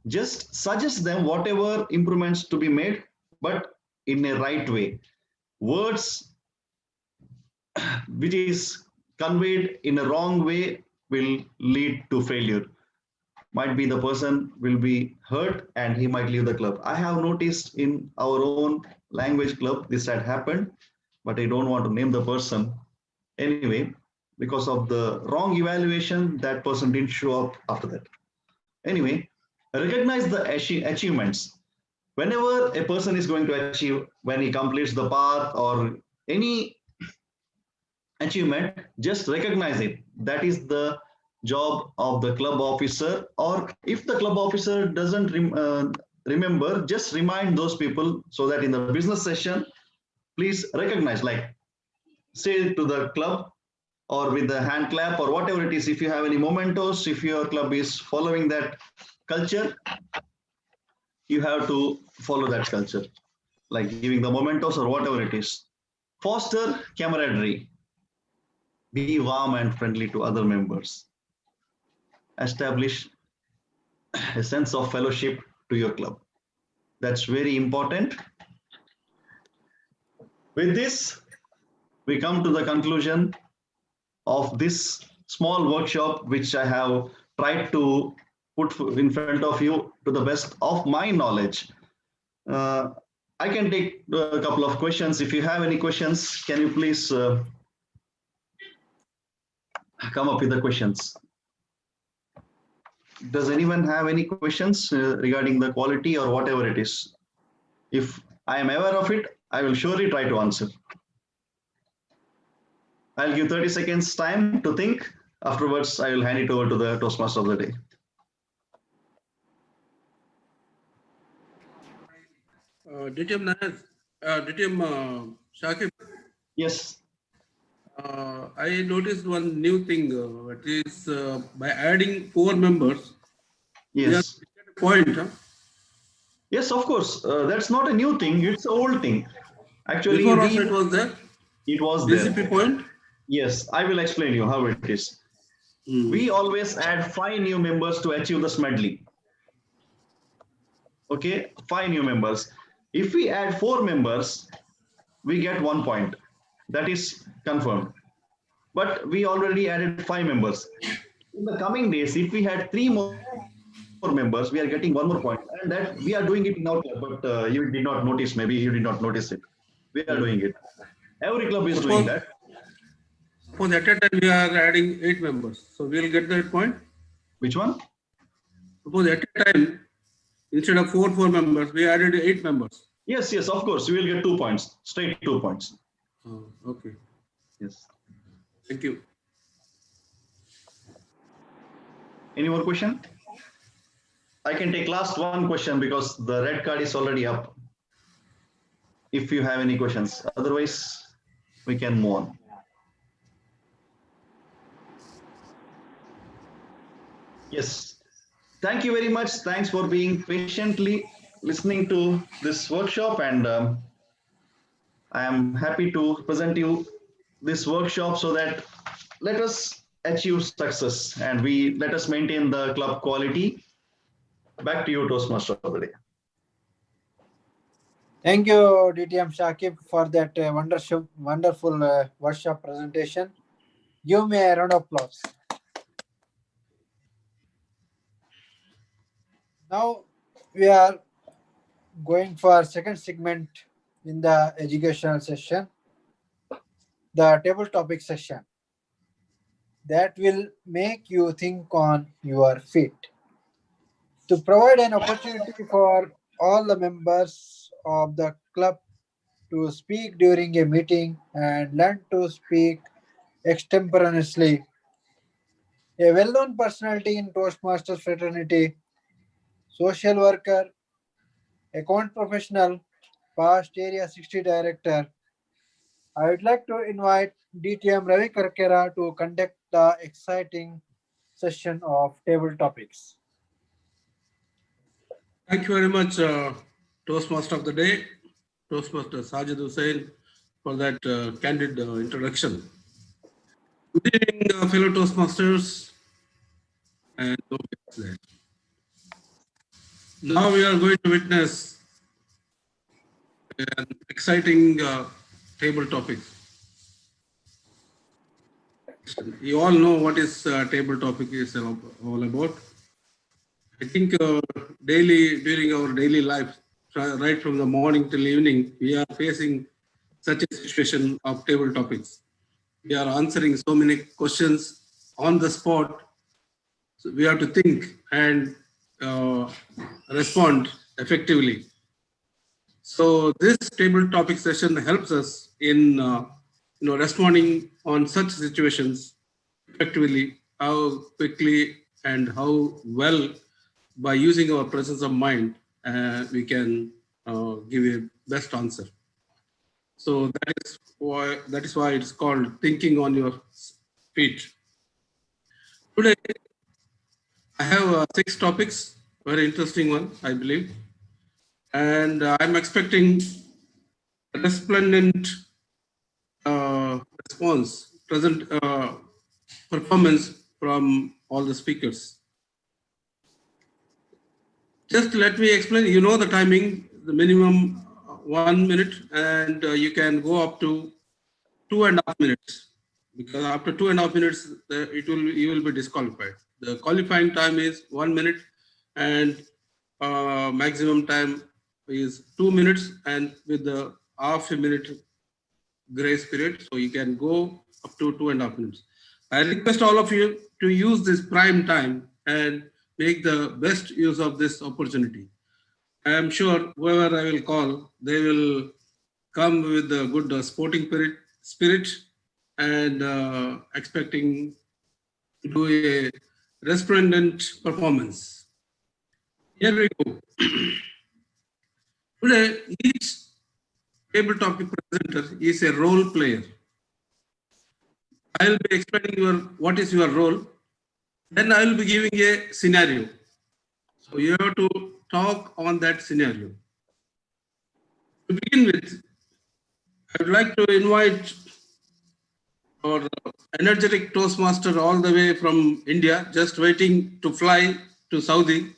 Just suggest them whatever improvements to be made, but in a right way. Words which is conveyed in a wrong way will lead to failure. Might be the person will be hurt and he might leave the club. I have noticed in our own language club this had happened, but I don't want to name the person. Anyway, because of the wrong evaluation, that person didn't show up after that. Anyway, recognize the achievements. Whenever a person is going to achieve, when he completes the path or any achievement, just recognize it. That is the job of the club officer, or if the club officer doesn't remember, just remind those people so that in the business session, please recognize, like say to the club or with the hand clap or whatever it is, if you have any mementos, if your club is following that culture, you have to follow that culture, like giving the mementos or whatever it is. Foster camaraderie. Be warm and friendly to other members. Establish a sense of fellowship to your club. That's very important. With this, we come to the conclusion of this small workshop, which I have tried to put in front of you to the best of my knowledge. I can take a couple of questions. If you have any questions, can you please come up with the questions? Does anyone have any questions regarding the quality or whatever it is? If I am aware of it, I will surely try to answer. I'll give 30 seconds time to think. Afterwards, I will hand it over to the Toastmaster of the day. Shakib, Yes. I noticed one new thing. It is by adding 4 members, Yes. we get a point. Huh? Yes, of course. That's not a new thing. It's an old thing. Actually, Before also it was there. It was there. DCP point. Yes, I will explain you how it is. We always add 5 new members to achieve the smedley. Okay, 5 new members. If we add 4 members, we get 1 point. That is confirmed. But we already added 5 members. In the coming days, if we had 3 more members, we are getting 1 more point. And that we are doing it in our club, but you did not notice, maybe you did not notice it. We are doing it. Every club is doing that. Suppose at a time we are adding 8 members. So we will get that point. Which one? Suppose at a time, instead of 4 members, we added 8 members. Yes, yes, of course. We will get 2 points. Straight 2 points. Oh, okay. Yes. Thank you. Any more question? I can take last one question because the red card is already up. if you have any questions. Otherwise, we can move on. Yes. Thank you very much. Thanks for being patiently listening to this workshop, and I am happy to present you this workshop so that let us achieve success and let us maintain the club quality. Back to you, Toastmaster of the day. Thank you, DTM Shakib, for that wonderful workshop presentation. Give me a round of applause. Now we are going for second segment in the educational session, the table topic session. That will make you think on your feet. To provide an opportunity for all the members of the club to speak during a meeting and learn to speak extemporaneously. A well-known personality in Toastmasters fraternity, social worker, account professional, past Area 60 director, I would like to invite DTM Ravi Karkera to conduct the exciting session of table topics. Thank you very much, Toastmaster of the Day, Toastmaster Sajid Hussain, for that candid introduction. Good evening, fellow Toastmasters, and now we are going to witness an exciting table topic. You all know what is table topic is all about. I think during our daily life, right from the morning till evening, we are facing such a situation of table topics. We are answering so many questions on the spot. So we have to think and respond effectively. So this table topic session helps us in responding on such situations effectively, how quickly and how well, by using our presence of mind, we can give a best answer. So that is why it's called thinking on your feet. Today, I have 6 topics, very interesting one, I believe. And I'm expecting a resplendent performance from all the speakers. Just let me explain, you know the timing, the minimum 1 minute, and you can go up to 2.5 minutes, because after 2.5 minutes, you will be disqualified. The qualifying time is 1 minute, and maximum time is 2 minutes, and with the half a minute grace period, so you can go up to 2.5 minutes. I request all of you to use this prime time and make the best use of this opportunity. I am sure whoever I will call, they will come with a good sporting spirit and expecting to do a resplendent performance. Here we go. Today, each table topic presenter is a role player. I will be explaining what is your role. Then I will be giving a scenario. So you have to talk on that scenario. To begin with, I would like to invite our energetic Toastmaster all the way from India, just waiting to fly to Saudi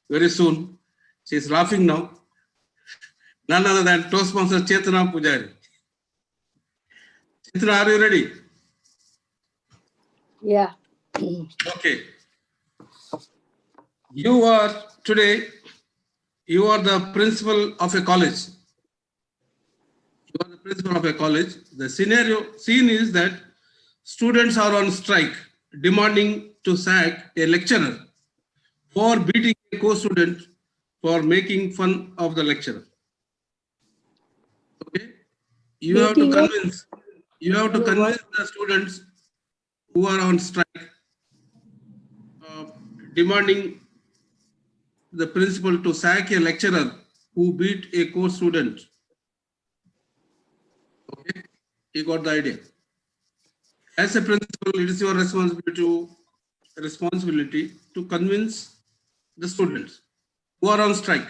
very soon. She is laughing now. None other than Toastmaster Chetana Pujari. Chetana, are you ready? Yeah. Okay. You are the principal of a college. You are the principal of a college. The scene is that students are on strike, demanding to sack a lecturer for beating a co-student for making fun of the lecturer. Okay, you have to convince the students who are on strike, demanding the principal to sack a lecturer who beat a co-student Okay, you got the idea. As a principal, it is your responsibility to convince the students who are on strike.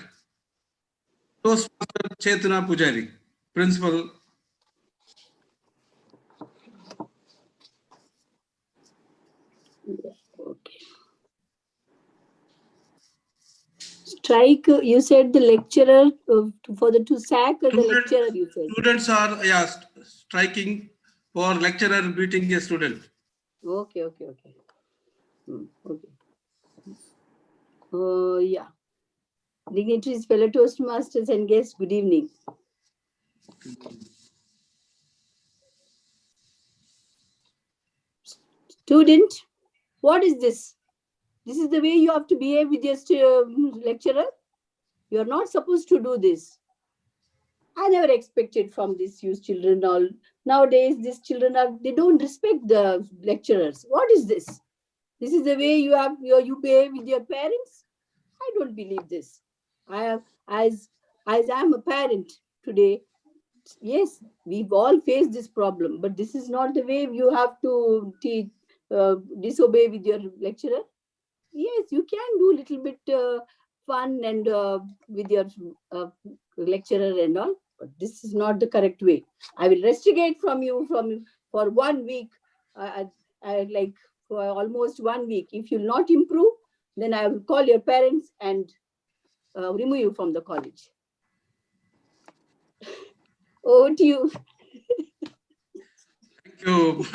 Toastmaster Chetna Pujari, principal. Okay. Strike, you said the lecturer for the to sack or the lecturer, you said? Students are striking for lecturer beating a student. Okay. Okay. Yeah. Dignitaries, fellow Toastmasters and guests, good evening. Student, what is this? This is the way you have to behave with your lecturer? You are not supposed to do this. I never expected from these youth children. All nowadays, these children they don't respect the lecturers. What is this? This is the way you behave with your parents? I don't believe this. As I am a parent today, yes, we've all faced this problem, but this is not the way you have to disobey with your lecturer. Yes, you can do a little bit fun and with your lecturer and all, but this is not the correct way. I will rusticate from you for 1 week, like for almost 1 week. If you'll not improve, then I will call your parents and remove you from the college. Over to you. Thank you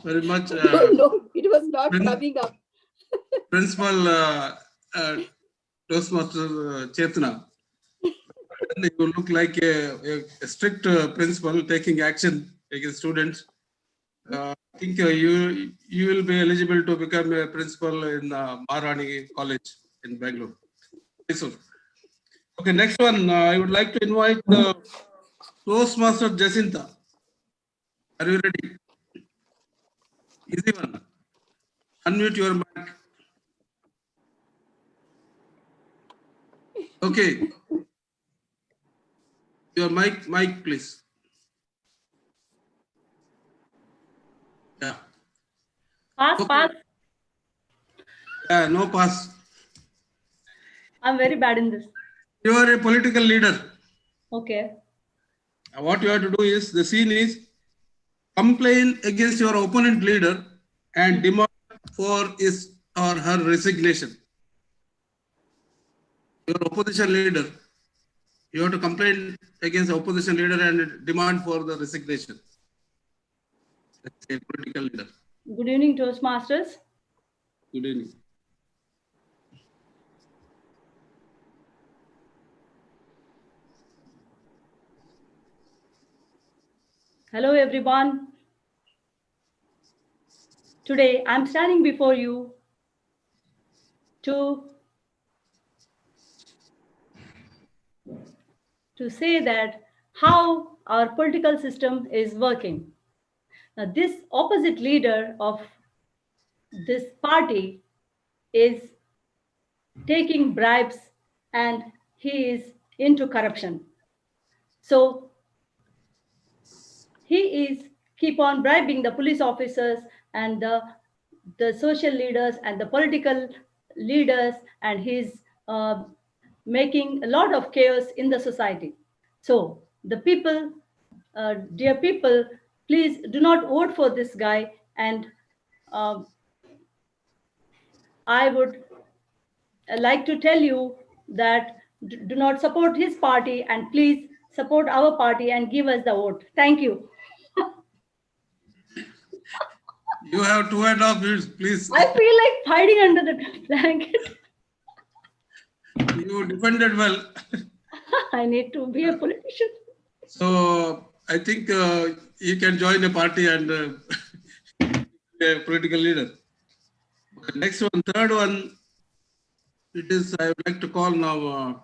very much. No, it was not coming up. Principal Toastmaster Chetna. You look like a strict principal taking action against students. I think you will be eligible to become a principal in Maharani College in Bangalore. Okay, next one. I would like to invite Toastmaster Jacinta. Are you ready? Easy one. Unmute your mic. Okay. Your mic, please. Yeah. Pass. Yeah, no pass. I'm very bad in this. You are a political leader. Okay. What you have to do is, the scene is complain against your opponent leader and demand for his or her resignation. Your opposition leader, you have to complain against the opposition leader and demand for the resignation. That's a political leader. Good evening, Toastmasters. Good evening. Hello, everyone. Today, I'm standing before you to say that how our political system is working. Now, this opposite leader of this party is taking bribes and he is into corruption. So he is keep on bribing the police officers and the social leaders and the political leaders, and he's making a lot of chaos in the society. So the people, dear people, please do not vote for this guy, and I would like to tell you that do not support his party, and please support our party and give us the vote. Thank you. You have 2.5 minutes, please. I feel like hiding under the blanket. You defended well. I need to be a politician. So I think you can join a party and be a political leader. Okay, next one, third one. It is, I would like to call now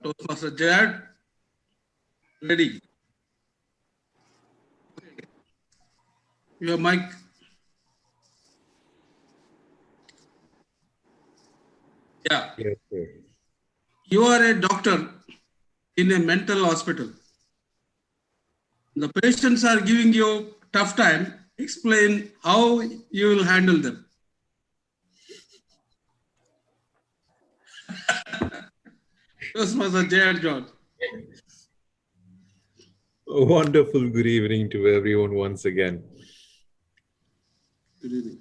Toastmaster Jayad. Ready? Your mic. Yeah. Yes, sir. You are a doctor in a mental hospital. The patients are giving you tough time. Explain how you will handle them. Toastmaster J.R. George. A wonderful good evening to everyone once again. Good evening.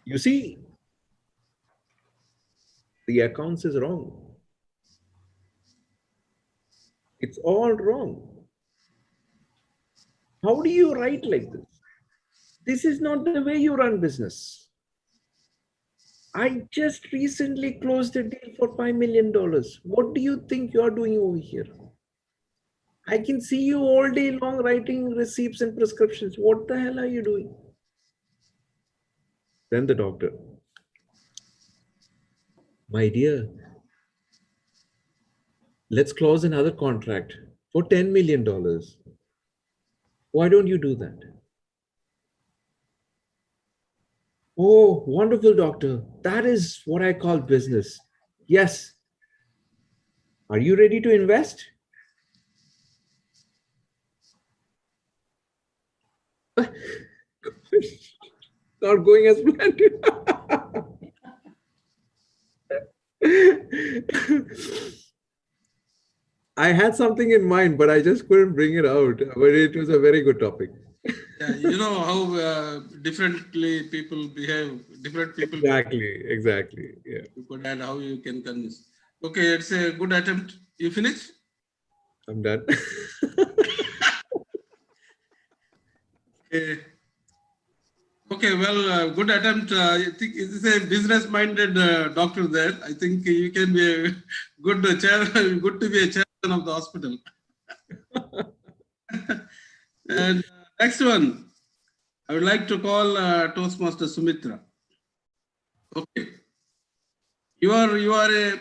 You see, the accounts is wrong. It's all wrong. How do you write like this? This is not the way you run business. I just recently closed a deal for $5 million. What do you think you are doing over here? I can see you all day long writing receipts and prescriptions. What the hell are you doing? Then the doctor, my dear, let's close another contract for $10 million. Why don't you do that? Oh, wonderful, doctor. That is what I call business. Yes. Are you ready to invest? Not going as planned. I had something in mind, but I just couldn't bring it out. But it was a very good topic. Yeah, you know how differently people behave, different people. Exactly. Yeah. And how you can convince. Okay, it's a good attempt. You finished? I'm done. Okay, well, good attempt. I think this is a business-minded doctor there. I think you can be a good chair, good to be a chairman of the hospital. And next one, I would like to call Toastmaster Sumitra. Okay, you are a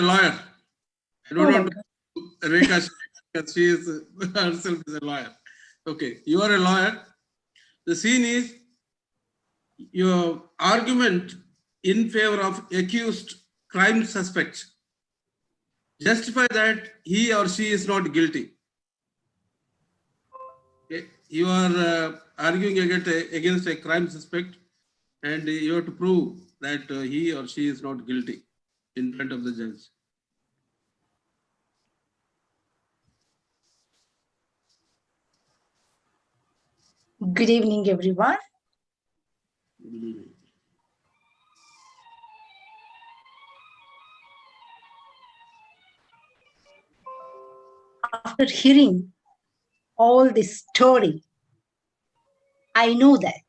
lawyer. I don't want to Rekha, because she is herself is a lawyer. Okay, you are a lawyer. The scene is your argument in favor of accused crime suspect. Justify that he or she is not guilty. Okay. You are arguing against a crime suspect, and you have to prove that he or she is not guilty in front of the judge. Good evening, everyone. Good evening. After hearing all this story, I know that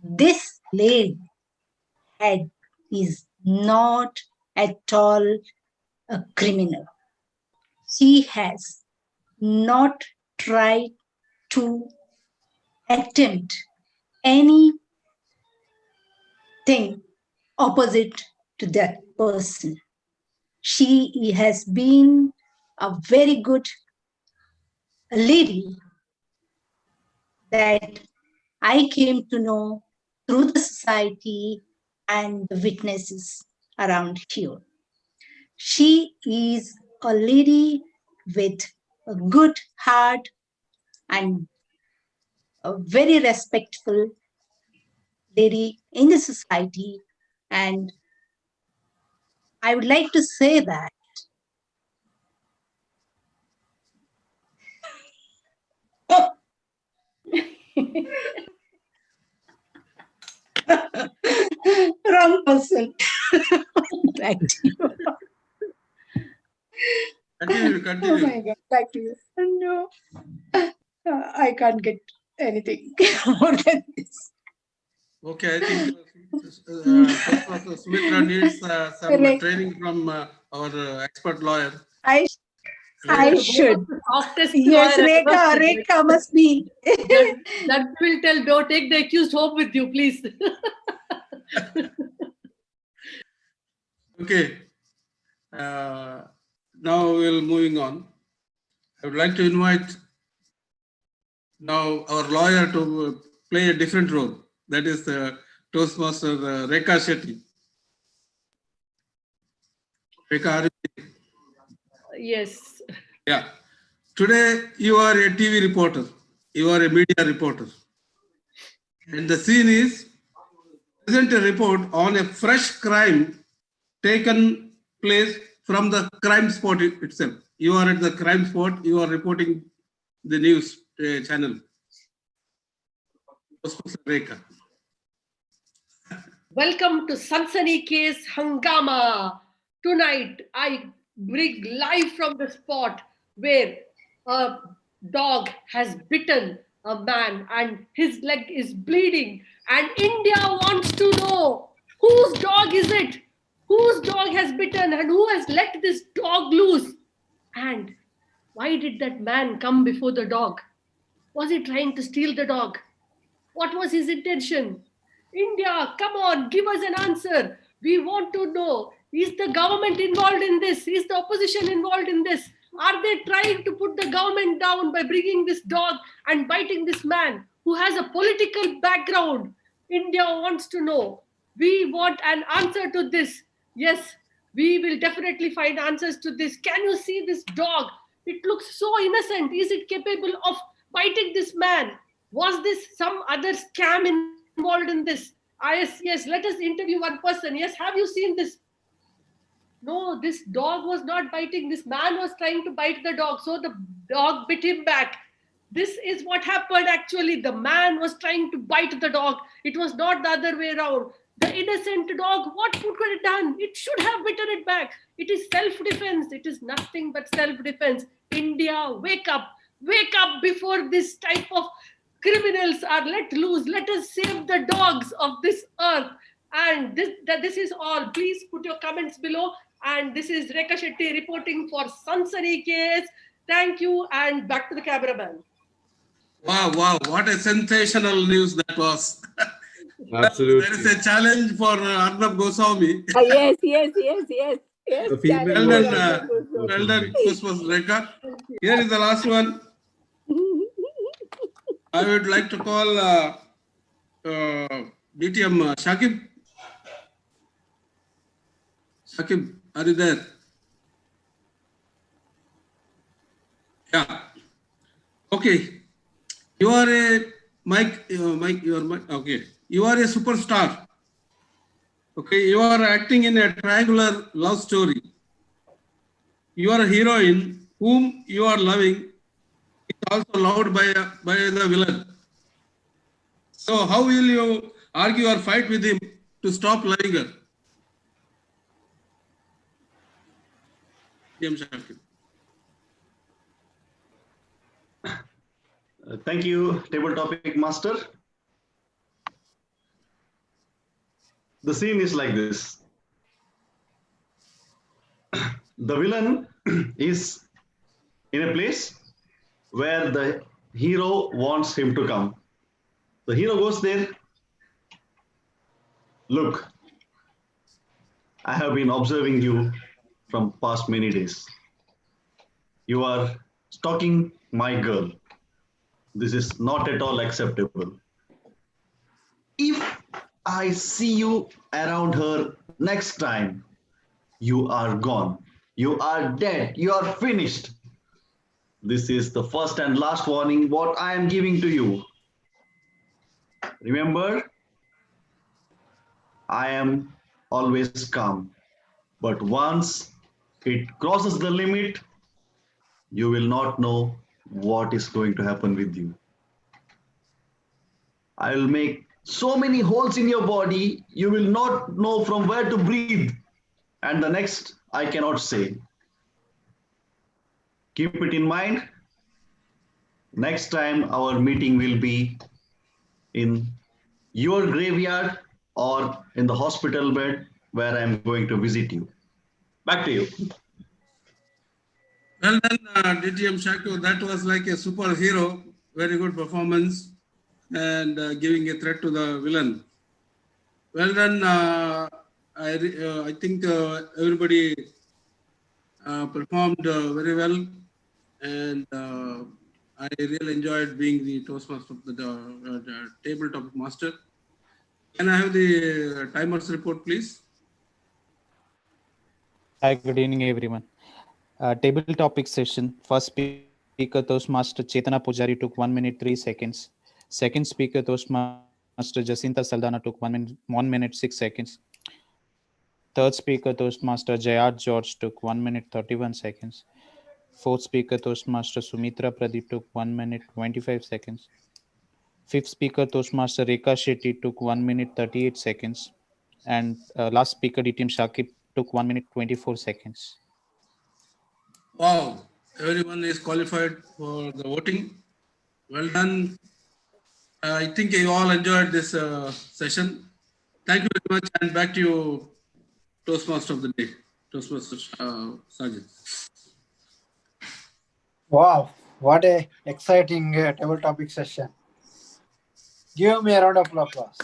this lady is not at all a criminal. She has not tried to attempt anything opposite to that person. She has been a very good lady that I came to know through the society and the witnesses around here. She is a lady with a good heart and a very respectful lady in the society. And I would like to say that wrong person. Back to you. Continue. Oh my God, back to you. No, I can't get anything more than this. Okay, I think Sumitra needs some training from our expert lawyer. I should. The softest Yes, lawyer Rekha, ever. Rekha must be. That will tell, don't take the accused home with you, please. Okay. Now we'll moving on. I would like to invite now our lawyer to play a different role. That is the Toastmaster Rekha Shetty. Rekha, are you- Yes. yeah. Today you are a TV reporter. You are a media reporter. And the scene is present a report on a fresh crime taken place from the crime spot itself. You are at the crime spot. You are reporting the news channel. Rekha. Welcome to Sansani Case Hangama. Tonight, I bring live from the spot where a dog has bitten a man and his leg is bleeding. And India wants to know whose dog is it? Whose dog has bitten and who has let this dog loose? And why did that man come before the dog? Was he trying to steal the dog? What was his intention? India, come on, give us an answer. We want to know, is the government involved in this? Is the opposition involved in this? Are they trying to put the government down by bringing this dog and biting this man who has a political background? India wants to know. We want an answer to this. Yes, we will definitely find answers to this. Can you see this dog? It looks so innocent. Is it capable of biting this man? Was this some other scam involved in this? Yes, let us interview one person. Yes, have you seen this? No, this dog was not biting. This man was trying to bite the dog. So the dog bit him back. This is what happened actually. The man was trying to bite the dog. It was not the other way around. The innocent dog, what could it have done? It should have bitten it back. It is self-defense. It is nothing but self-defense. India, wake up. Wake up before this type of criminals are let loose. Let us save the dogs of this earth. And this is all. Please put your comments below. And this is Rekha Shetty reporting for Sansani Case. Thank you, and back to the cameraman. Wow, wow, what a sensational news that was. Absolutely. There is a challenge for Arnab Goswami. Yes. The female Well version done, of well done, Toastmasters Rekha. Here is the last one. I would like to call DTM Shakib. Shakib, are you there? Yeah. Okay. You are a Mike. Okay. You are a superstar. Okay. You are acting in a triangular love story. You are a heroine whom you are loving. Is also loved by the villain. So how will you argue or fight with him to stop loving her? DTM Shakib. Thank you, table topic master. The scene is like this. The villain is in a place where the hero wants him to come. The hero goes there. Look, I have been observing you from past many days. You are stalking my girl. This is not at all acceptable. If I see you around her next time, you are gone. You are dead. You are finished. This is the first and last warning what I am giving to you. Remember, I am always calm. But once it crosses the limit, you will not know what is going to happen with you. I will make so many holes in your body, you will not know from where to breathe. And the next, I cannot say. Keep it in mind. Next time our meeting will be in your graveyard or in the hospital bed where I'm going to visit you. Back to you. Well done, DTM Shaku. That was like a superhero. Very good performance and giving a threat to the villain. Well done. I think everybody performed very well, and I really enjoyed being the Toastmaster, the table topic master. Can I have the timers report, please? Hi, good evening, everyone. Table topic session. First speaker, Toastmaster Chetana Pujari, took 1 minute 3 seconds. Second speaker, Toastmaster Jacinta Saldana, took 1 minute 6 seconds. Third speaker, Toastmaster Jayad George, took 1 minute 31 seconds. Fourth speaker, Toastmaster Sumitra Pradeep, took 1 minute 25 seconds. Fifth speaker, Toastmaster Rekha Shetty, took 1 minute 38 seconds. And last speaker, DTM Shakib, took 1 minute 24 seconds. Wow, everyone is qualified for the voting. Well done. I think you all enjoyed this session. Thank you very much, and back to you, Toastmaster of the day, Toastmaster Sajid. Wow, what a exciting table topic session. Give me a round of applause.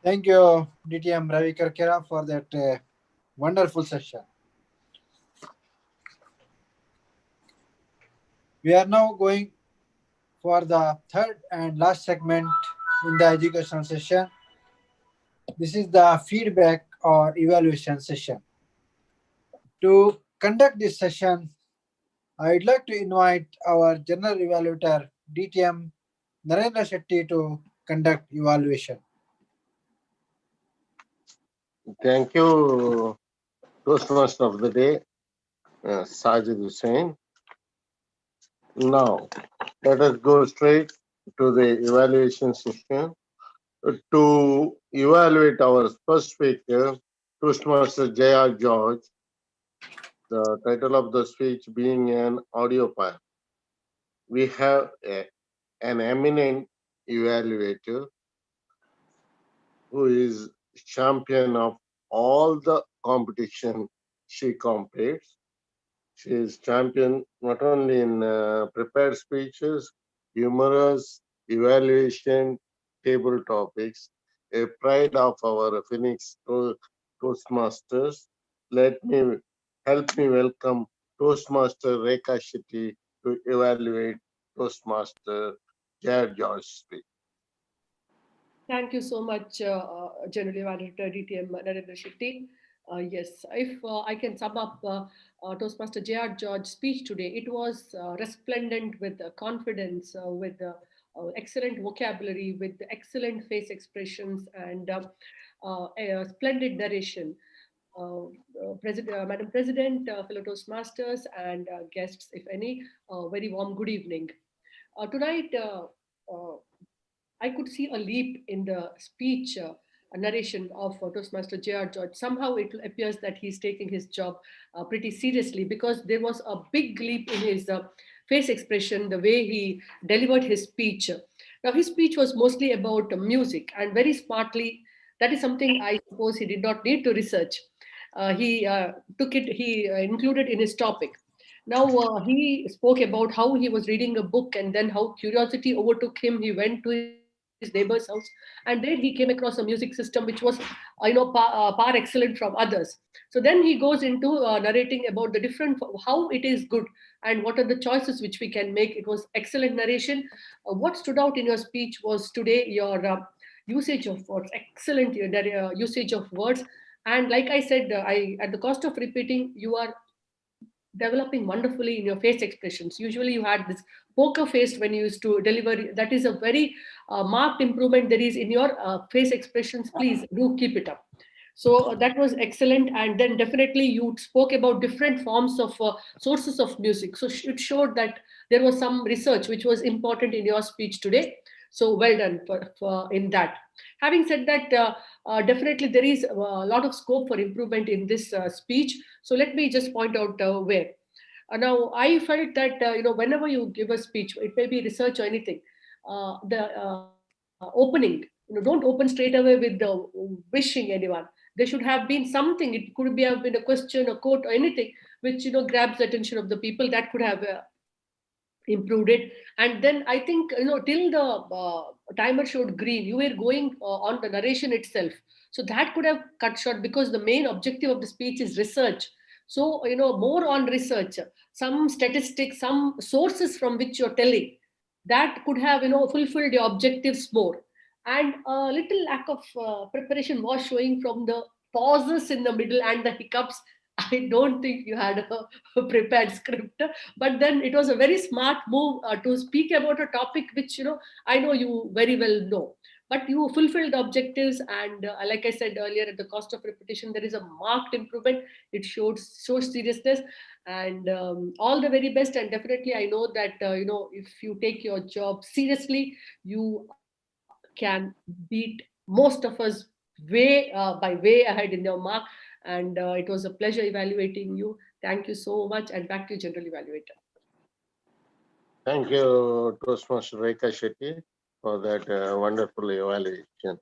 Thank you, DTM Ravi Karkera, for that wonderful session. We are now going for the third and last segment in the educational session. This is the feedback or evaluation session. To conduct this session, I'd like to invite our general evaluator, DTM Narendra Shetty, to conduct evaluation. Thank you, Toastmaster of the day, Sajid Hussain. Now, let us go straight to the evaluation session. To evaluate our first speaker, Toastmaster Jaya George, the title of the speech being an audio file. We have an eminent evaluator who is champion of all the competition she competes. She is champion not only in prepared speeches, humorous, evaluation, table topics, a pride of our Phoenix Toastmasters. Let me help me welcome Toastmaster Rekha Shetty to evaluate Toastmaster Jared George speech. Thank you so much, General Evaluator DTM Narendra Shetty. Yes, if I can sum up Toastmaster J.R. George's speech today, it was resplendent with confidence, with excellent vocabulary, with excellent face expressions, and a splendid narration. Madam President, fellow Toastmasters, and guests, if any, very warm good evening. Tonight, I could see a leap in the speech narration of Toastmaster J.R. George. Somehow it appears that he's taking his job pretty seriously, because there was a big leap in his face expression, the way he delivered his speech. Now, his speech was mostly about music, and very smartly, that is something I suppose he did not need to research. He took it, he included in his topic. Now, he spoke about how he was reading a book, and then how curiosity overtook him. He went to his neighbor's house, and there he came across a music system which was, par excellent from others. So then he goes into narrating about the different, how it is good, and what are the choices which we can make. It was excellent narration. What stood out in your speech was today your usage of words, excellent usage of words. And like I said, at the cost of repeating, you are developing wonderfully in your face expressions. Usually you had this poker face when you used to deliver. That is a very marked improvement there is in your face expressions. Please do keep it up. So that was excellent. And then definitely you spoke about different forms of sources of music. So it showed that there was some research which was important in your speech today. So well done for in that. Having said that, definitely there is a lot of scope for improvement in this speech. So let me just point out where. Now, I felt that whenever you give a speech, it may be research or anything, the opening, don't open straight away with wishing anyone. There should have been something. It could have been a question, a quote, or anything, which grabs the attention of the people. That could have improved it. And then I think till the timer showed green, you were going on the narration itself, so that could have cut short, because the main objective of the speech is research. So more on research, some statistics, some sources from which you're telling, that could have fulfilled the objectives more. And a little lack of preparation was showing from the pauses in the middle and the hiccups. I don't think you had a prepared script, but then it was a very smart move to speak about a topic which I know you very well know. But you fulfilled the objectives, and like I said earlier, at the cost of repetition, there is a marked improvement. It shows seriousness, and all the very best. And definitely, I know that if you take your job seriously, you can beat most of us way ahead in your mark. And it was a pleasure evaluating you. Thank you so much, and back to you, General Evaluator. Thank you, Toastmaster Rekha Shetty, for that wonderful evaluation.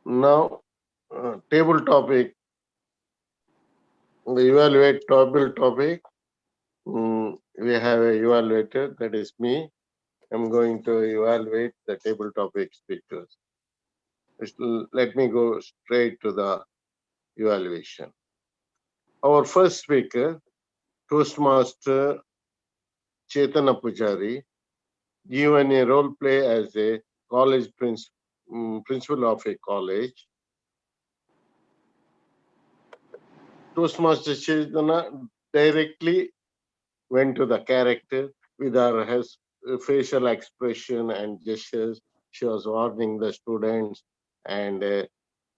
Now, table topic, the evaluate table topic. We have an evaluator, that is me. I'm going to evaluate the table topic speakers. Let me go straight to the evaluation. Our first speaker, Toastmaster Chetana Pujari, given a role play as a college principal of a college. Toastmaster Chetana directly went to the character with her facial expression and gestures. She was warning the students, and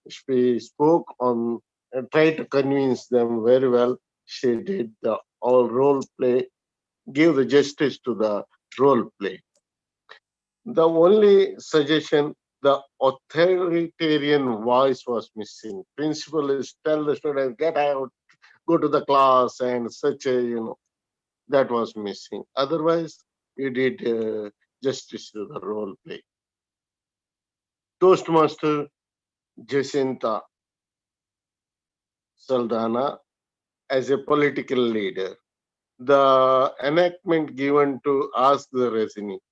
she spoke on, tried to convince them very well. She did the all role play, gave the justice to the role play. The only suggestion, the authoritarian voice was missing. Principal is tell the students, get out, go to the class, and such a, that was missing. Otherwise, you did justice to the role play. Toastmaster Jacinta Saldana, as a political leader, the enactment given to ask the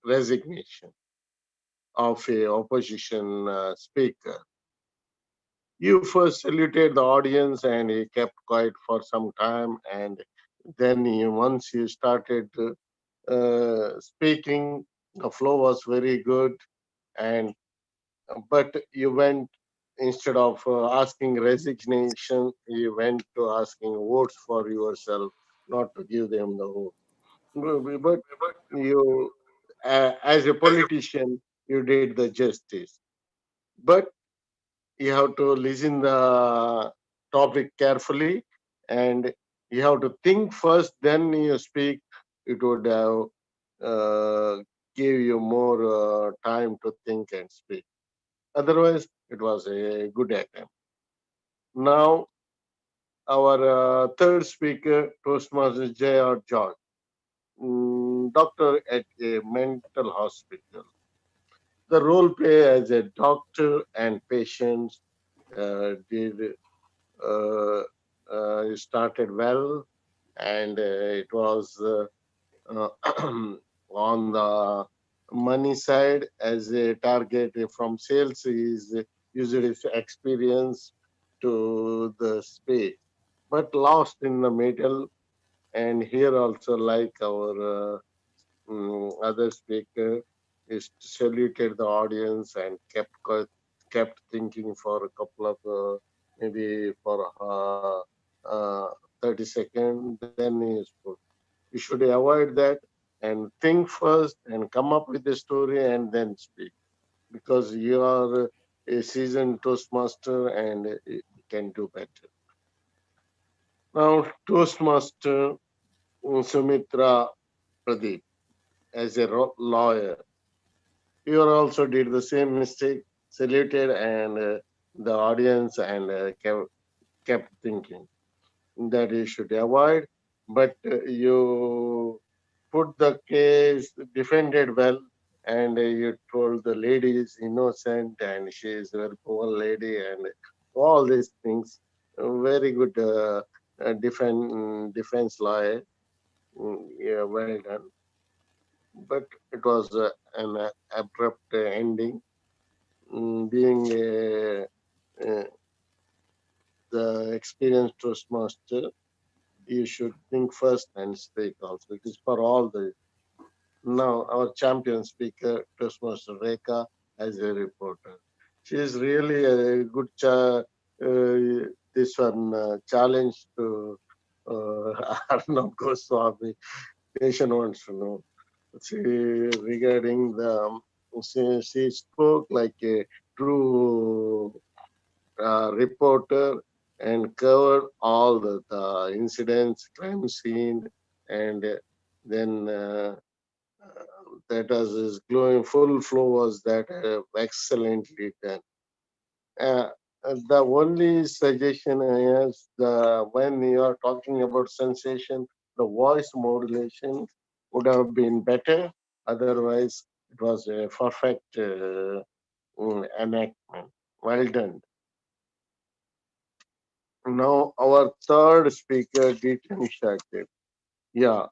resignation of a opposition speaker. You first saluted the audience and he kept quiet for some time, and then once you started speaking, the flow was very good, and but you went, instead of asking resignation, you went to asking votes for yourself, not to give them the vote. But you, as a politician, you did the justice. But you have to listen the topic carefully, and you have to think first, then you speak. It would have give you more time to think and speak. Otherwise, it was a good attempt. Now, our third speaker, Toastmaster J.R. George, doctor at a mental hospital. The role play as a doctor and patient started well, and it was on the money side as a target from sales is usually experience to the space, but lost in the middle. And here also, like our other speaker, is saluted the audience and kept thinking for a couple of maybe for 30 seconds, then he spoke. You should avoid that and think first and come up with a story and then speak, because you are a seasoned Toastmaster and you can do better. Now, Toastmaster Sumitra Pradeep, as a lawyer, you also did the same mistake, saluted and the audience and kept thinking that you should avoid, but you put the case, defended well, and you told the lady is innocent and she is a very poor lady and all these things. Very good defense lawyer. Yeah, well done. But it was an abrupt ending. Being the experienced Toastmaster, you should think first and speak also. It is for all the. Now, our champion speaker, Toastmaster Rekha, as a reporter. She is really a good this one challenge to Arnab Goswami. Nation wants to know. See, regarding the, she spoke like a true reporter and covered all the incidents, crime scene, and then that was his glowing full flow was that excellently done. Uh, the only suggestion is when you are talking about sensation, the voice modulation would have been better. Otherwise, it was a perfect enactment. Well done. Now, our third speaker, Deetan Shakir. Yeah,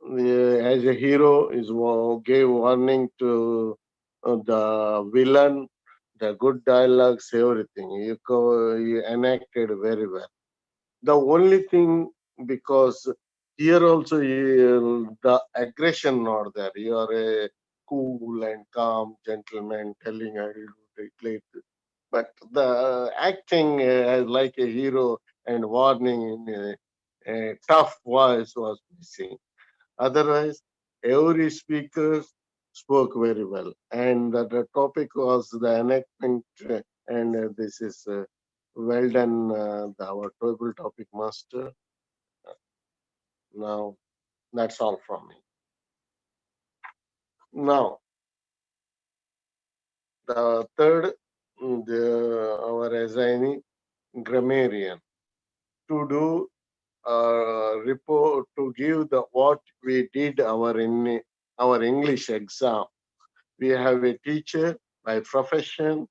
as a hero, gave warning to the villain, the good dialogues, everything. You enacted very well. The only thing, because here also the aggression not there. You are a cool and calm gentleman telling I will do it later. But the acting like a hero and warning in a tough voice was missing. Otherwise, every speaker spoke very well. And the topic was the enactment, and this is well done, our table topic master. Now, that's all from me. Now, the third, our assignee, grammarian, to do report, to give the what we did our English exam. We have a teacher by profession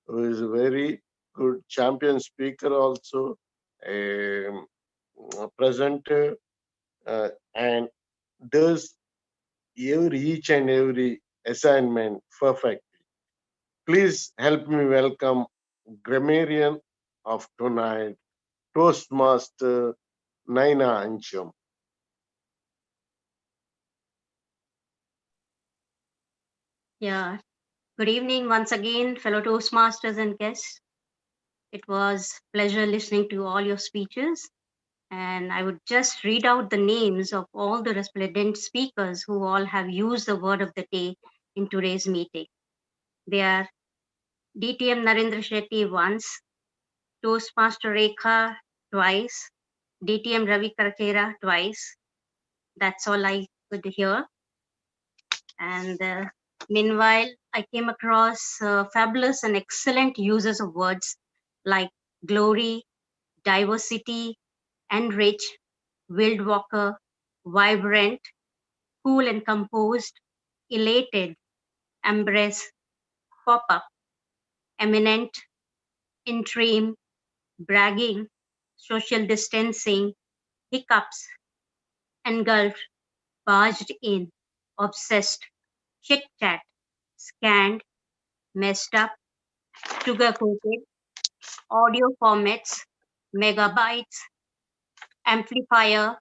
who is a very good champion speaker also, a presenter, and does each and every assignment perfect. Please help me welcome grammarian of tonight, Toastmaster Naina Anchum. Yeah. Good evening once again, fellow Toastmasters and guests. It was pleasure listening to all your speeches. And I would just read out the names of all the resplendent speakers who all have used the word of the day in today's meeting. They are DTM Narendra Shetty once, Toastmaster Rekha twice, DTM Ravi Karkera twice. That's all I could hear. And meanwhile, I came across fabulous and excellent uses of words like glory, diversity, enrich, wild walker, vibrant, cool and composed, elated, embrace, pop up, eminent, interim, bragging, social distancing, hiccups, engulfed, barged in, obsessed, chit chat, scanned, messed up, sugar coated, audio formats, megabytes, amplifier,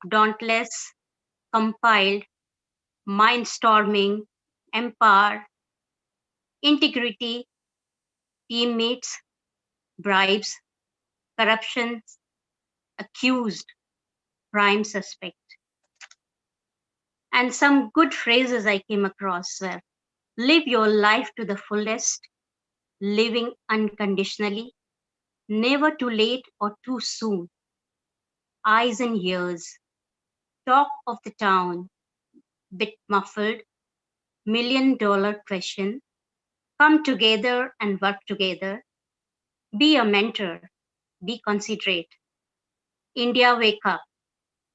dauntless, compiled, mindstorming, empower, integrity, teammates, bribes, corruption, accused, prime suspect. And some good phrases I came across were live your life to the fullest, living unconditionally, never too late or too soon, eyes and ears, talk of the town, bit muffled, $1 million question, come together and work together, be a mentor, be considerate. India, wake up,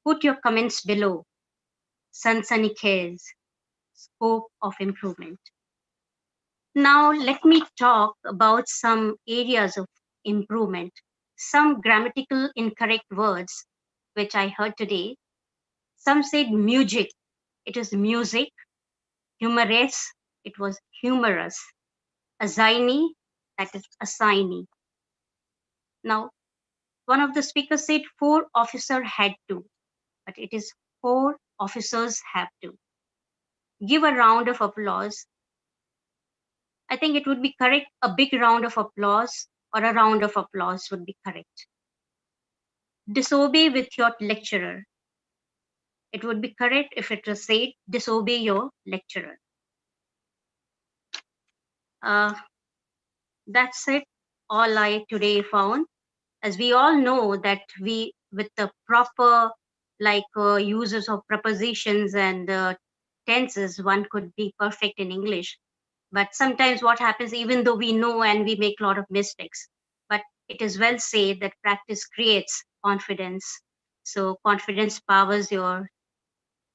put your comments below, Sansani cares, scope of improvement. Now, let me talk about some areas of improvement, some grammatical incorrect words, which I heard today. Some said music, it is music. Humorous, it was humorous. Assignee, that is assignee. Now, one of the speakers said 4 officers had to, but it is 4 officers have to. Give a round of applause. I think it would be correct, a big round of applause or a round of applause would be correct. Disobey with your lecturer. It would be correct if it was said, disobey your lecturer. That's it, all I today found. As we all know that we, with the proper uses of prepositions and tenses, one could be perfect in English. But sometimes what happens, even though we know and we make a lot of mistakes, but it is well said that practice creates confidence. So confidence powers your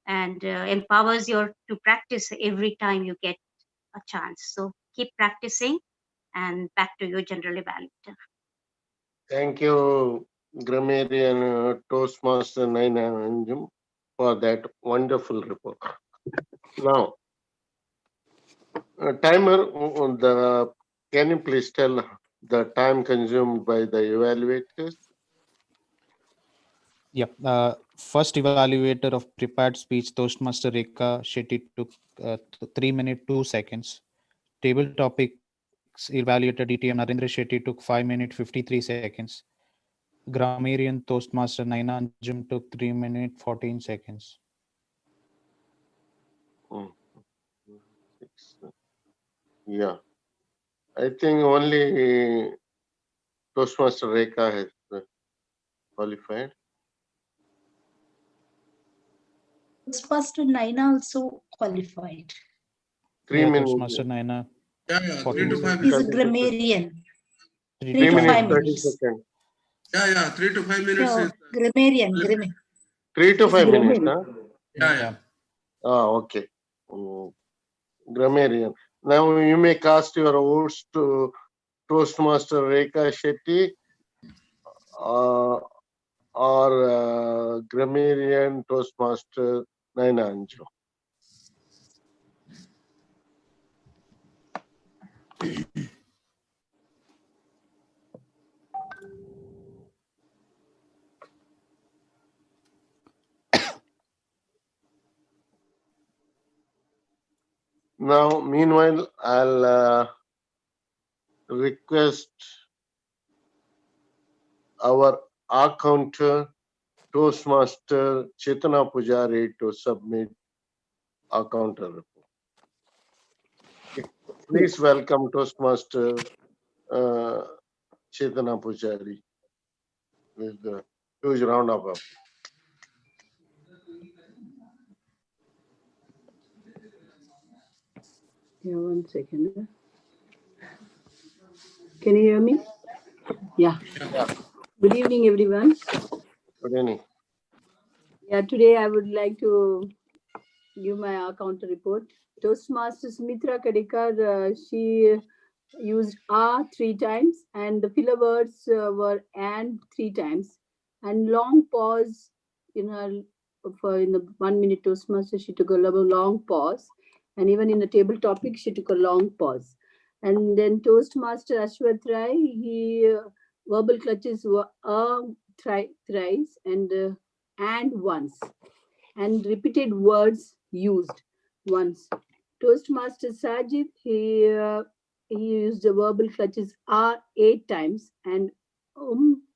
and empowers your to practice every time you get a chance. So keep practicing, and back to you, General Evaluator. Thank you, grammarian Toastmaster Naina Anjum, for that wonderful report. Now, timer, can you please tell the time consumed by the evaluators? Yeah. First evaluator of prepared speech, Toastmaster Rekha Shetty, took 3 minutes 2 seconds. Table topics evaluator DTM Narendra Shetty took 5 minutes 53 seconds. Grammarian Toastmaster Naina Anjum took 3 minutes 14 seconds. Yeah, I think only Toastmaster Rekha has qualified. Toastmaster Naina also qualified. 3 minutes. Toastmaster Naina. Yeah, 3 to 5 He's minutes. a grammarian. 3 3 to to 5 5 30 minutes. seconds. Yeah, 3 to 5 minutes. No, Is, grammarian. 3 to 5 minutes, huh? yeah. Okay. Grammarian. Now you may cast your votes to Toastmaster Rekha Shetty or grammarian Toastmaster Naina Anju. Now, meanwhile, I'll request our counter Toastmaster Chetana Pujari to submit our counter report. Please welcome Toastmaster Chetana Pujari with a huge round of applause. Yeah, 1 second. Can you hear me? Yeah. Good evening, everyone. Good evening. Yeah, today I would like to give my counter report. Toastmaster Sumitra Kadekar, she used "a" 3 times, and the filler words were "and" 3 times, and long pause in her in the 1 minute Toastmaster. She took a long pause, and even in the table topic she took a long pause. And then Toastmaster Ashwath Rai, he verbal clutches were thrice and once, and repeated words used once. Toastmaster Sajid, he used the verbal clutches "are" 8 times and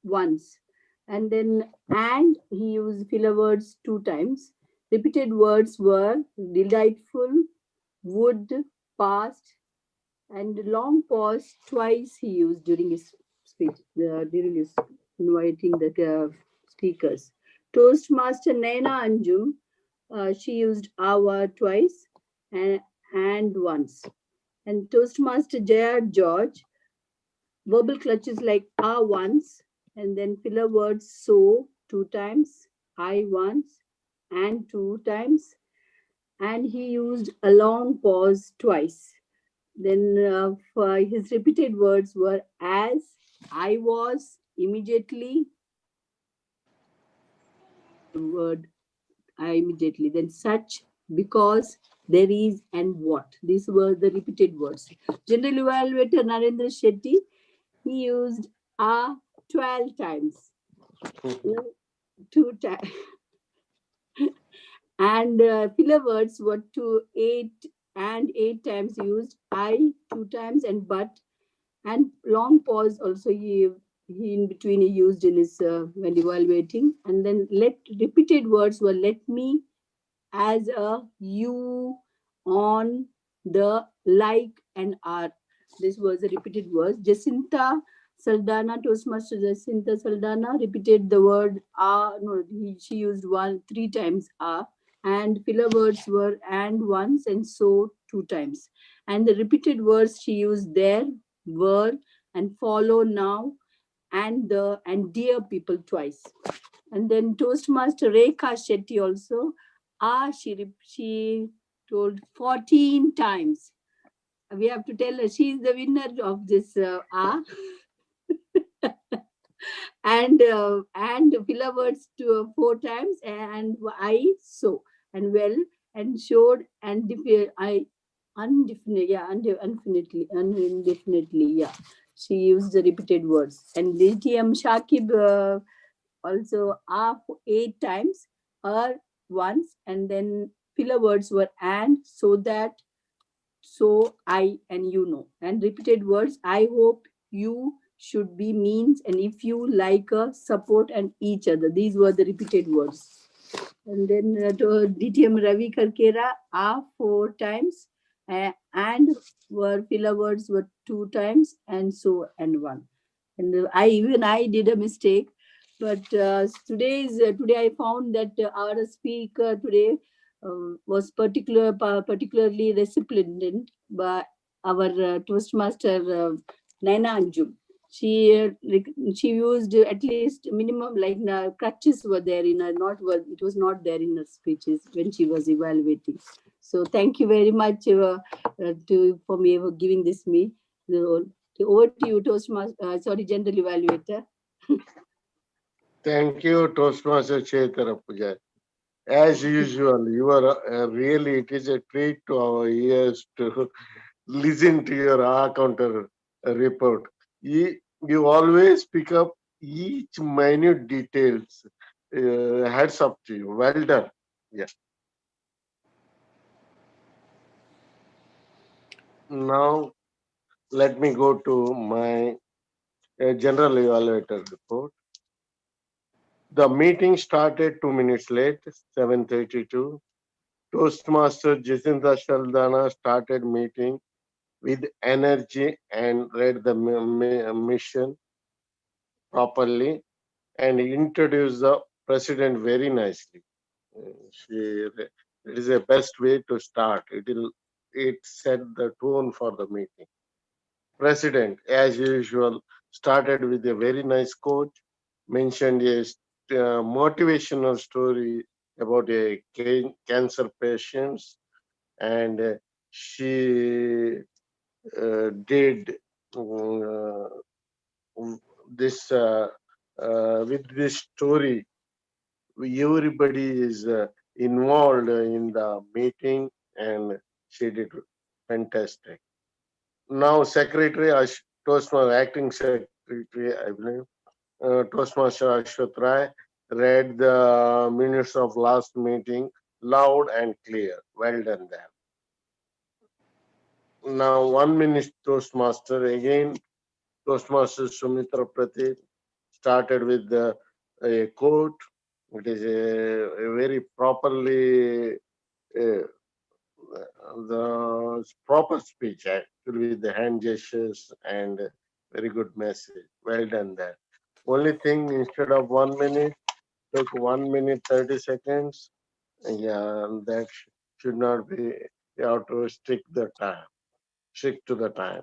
once. And then "and" he used filler words 2 times. Repeated words were delightful, would, past, and long pause twice he used during his speech, during his inviting the speakers. Toastmaster Naina Anjum, she used "our" twice and once. And Toastmaster Jaya George, verbal clutches like "are" once, and then filler words "so" 2 times, "I" once, and 2 times, and he used a long pause twice. Then for his repeated words were "as," "I was," immediately, the word immediately, then such, because, there is, and what. These were the repeated words. General evaluator Narendra Shetty, he used 12 times. 2 times. And filler words were 8 times used, I 2 times, and but, and long pause also he in between he used in his when evaluating. And then repeated words were let me, as a, you, on, the, like, and are. This was a repeated word. Jacinta Saldana, Toastmaster Jacinta Saldana, repeated the word no, she used 3 times and filler words were and once and so 2 times. And the repeated words she used there were and follow now and the and dear people twice. And then Toastmaster Rekha Shetty also, she told 14 times. We have to tell her she is the winner of this and filler words to 4 times and I so and well and showed and indefinitely, yeah. She used the repeated words. And DTM Shakib also 8 times, once, and then filler words were and, so that, so, I, and you know. And repeated words, I hope, you, should be, means, and if you, like, support, and each other. These were the repeated words. And then DTM Ravi Karkera, 4 times, and were filler words were 2 times, and so, and 1. And I did a mistake, but today I found that our speaker today was particularly resplendent by our Toastmaster Naina Anjum. She used at least minimum like crutches were there in her, it was not there in her speeches when she was evaluating. So thank you very much for me for giving me the role. Over to you, Toastmaster. General evaluator. Thank you, Toastmaster Chaitara Pujari. As usual, you are really, it is a treat to our ears to listen to your counter report. You always pick up each minute details. Heads up to you. Well done. Yeah. Now, let me go to my general evaluator report. The meeting started 2 minutes late, 7:32. Toastmaster Jacinta Saldana started meeting with energy and read the mission properly and introduced the president very nicely. It is the best way to start. It set the tone for the meeting. President, as usual, started with a very nice quote, mentioned a motivational story about a cancer patient, and she did this with this story. Everybody is involved in the meeting, and she did fantastic. Now, Secretary Toastmaster, Acting Secretary, I believe, Toastmaster Ashwath Rai read the minutes of last meeting loud and clear. Well done there. Now, 1 minute Toastmaster again. Toastmaster Sumitra Pratik started with a quote. It is a very properly the proper speech actually with the hand gestures and very good message. Well done there. Only thing, instead of 1 minute, took 1 minute 30 seconds. Yeah, that should not be. You have to stick to the time.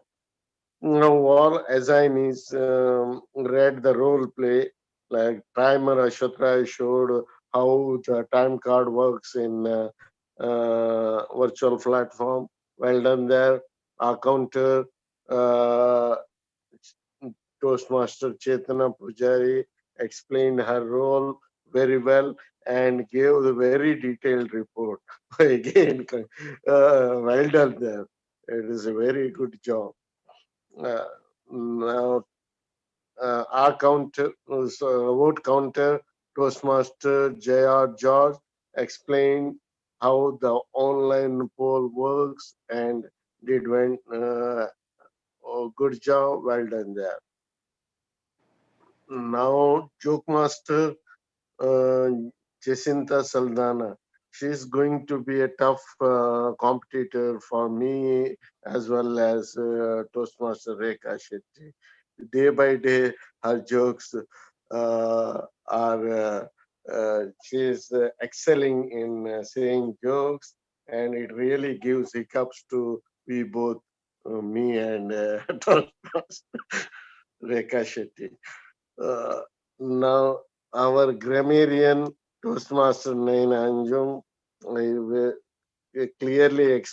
Now, all assignees read the role play, like timer. Ashwatra showed how the time card works in virtual platform. Well done there. Our counter Toastmaster Chetana Pujari explained her role very well and gave a very detailed report. Again, well done there. It is a very good job. Now, our counter, vote counter, Toastmaster J.R. George explained how the online poll works and did good job. Well done there. Now, joke master Jacinta Saldana. She's going to be a tough competitor for me as well as Toastmaster Rekha Shetty. Day by day, her jokes she's excelling in saying jokes, and it really gives hiccups to we both, me and Toastmaster Rekha Shetty. Now, our grammarian Toastmaster Naina Anjum clearly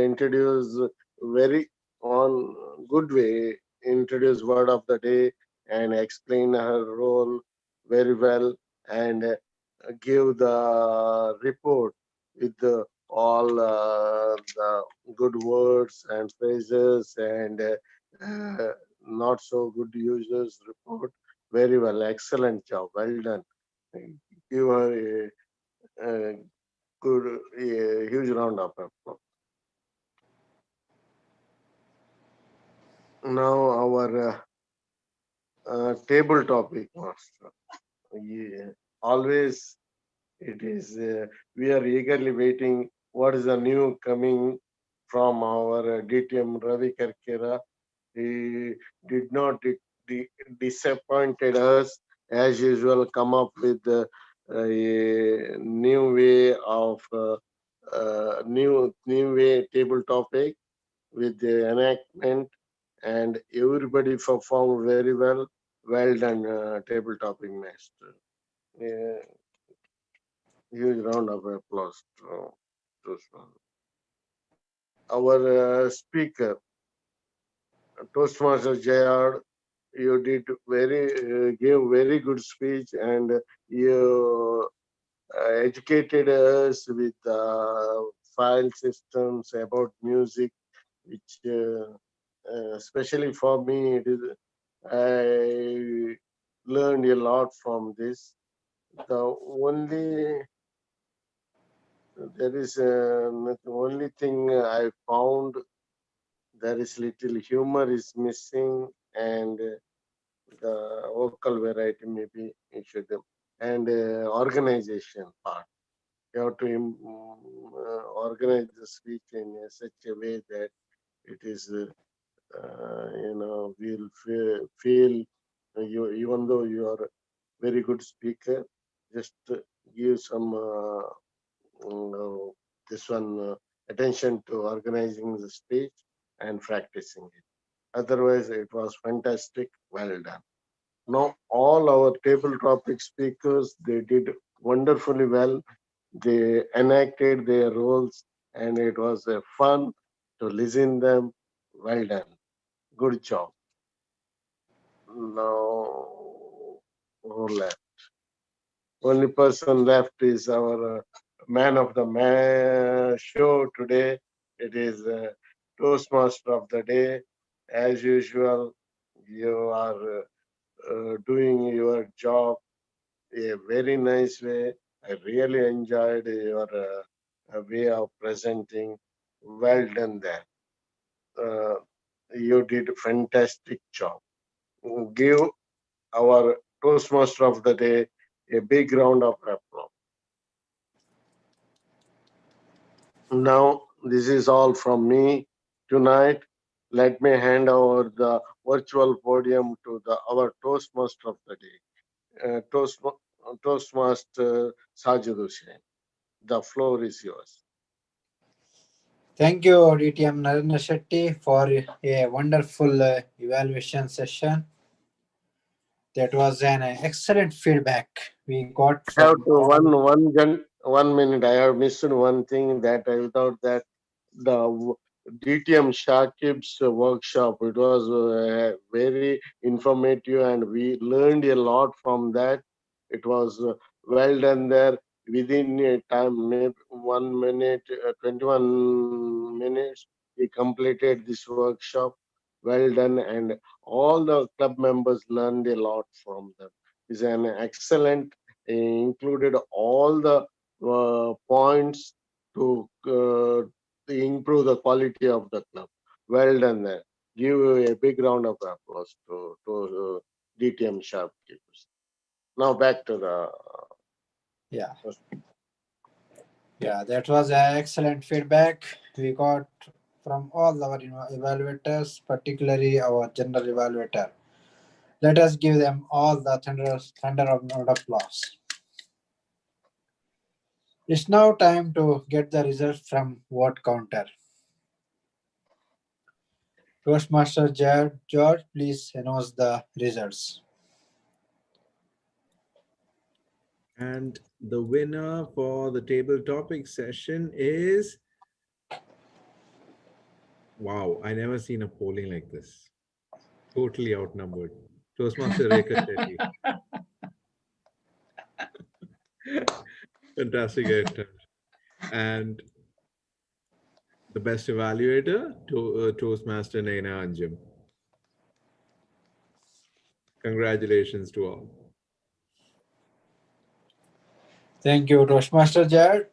introduced very on good way, introduce word of the day and explain her role very well, and give the report with all the good words and phrases and not so good users report very well. Excellent job. Well done. Give her a good, a huge round of applause. Now our table topic, master. Yeah, always it is. We are eagerly waiting. What is the new coming from our DTM Ravi Karkera? He did not disappointed us as usual. Come up with a new way of new way table topic with the enactment, and everybody performed very well. Well done, table topic master. Huge round of applause to our speaker, Toastmaster JR. You did gave very good speech, and you educated us with file systems about music, which especially for me, it is. I learned a lot from this. The only the only thing I found, there is little humor is missing, and the vocal variety maybe it should, and organization part. You have to organize the speech in such a way that it is, we'll feel you, even though you are a very good speaker, just give some this one attention to organizing the speech and practicing it. Otherwise, it was fantastic. Well done. Now, all our table topic speakers, they did wonderfully well. They enacted their roles, and it was fun to listen them. Well done. Good job. Now, who left? Only person left is our man of the show today. It is Toastmaster of the day. As usual, you are doing your job a very nice way. I really enjoyed your way of presenting. Well done there. You did a fantastic job. Give our Toastmaster of the day a big round of applause. Now, this is all from me tonight. Let me hand over the virtual podium to our Toastmaster of the day, Toastmaster Sajid Hussain. The floor is yours. Thank you, DTM Narendra Shetty, for a wonderful evaluation session. That was an excellent feedback we got I have from to 1 minute. I have missed one thing that without that the DTM Shakib's workshop. It was very informative and we learned a lot from that. It was well done there within a time, maybe 1 minute, 21 minutes. We completed this workshop. Well done, and all the club members learned a lot from them. It's an excellent, included all the points to improve the quality of the club. Well done there. Give a big round of applause to DTM shopkeepers. Now back to the. Yeah. Yeah, that was excellent feedback we got from all our evaluators, particularly our general evaluator. Let us give them all the thunder of applause. It's now time to get the results from vote counter. Toastmaster George, please announce the results. And the winner for the table topic session is, wow, I never seen a polling like this. Totally outnumbered. Toastmaster Rekha Shetty. Fantastic attempt. And the best evaluator, Toastmaster Naina Anjum. Congratulations to all. Thank you, Toastmaster Jared.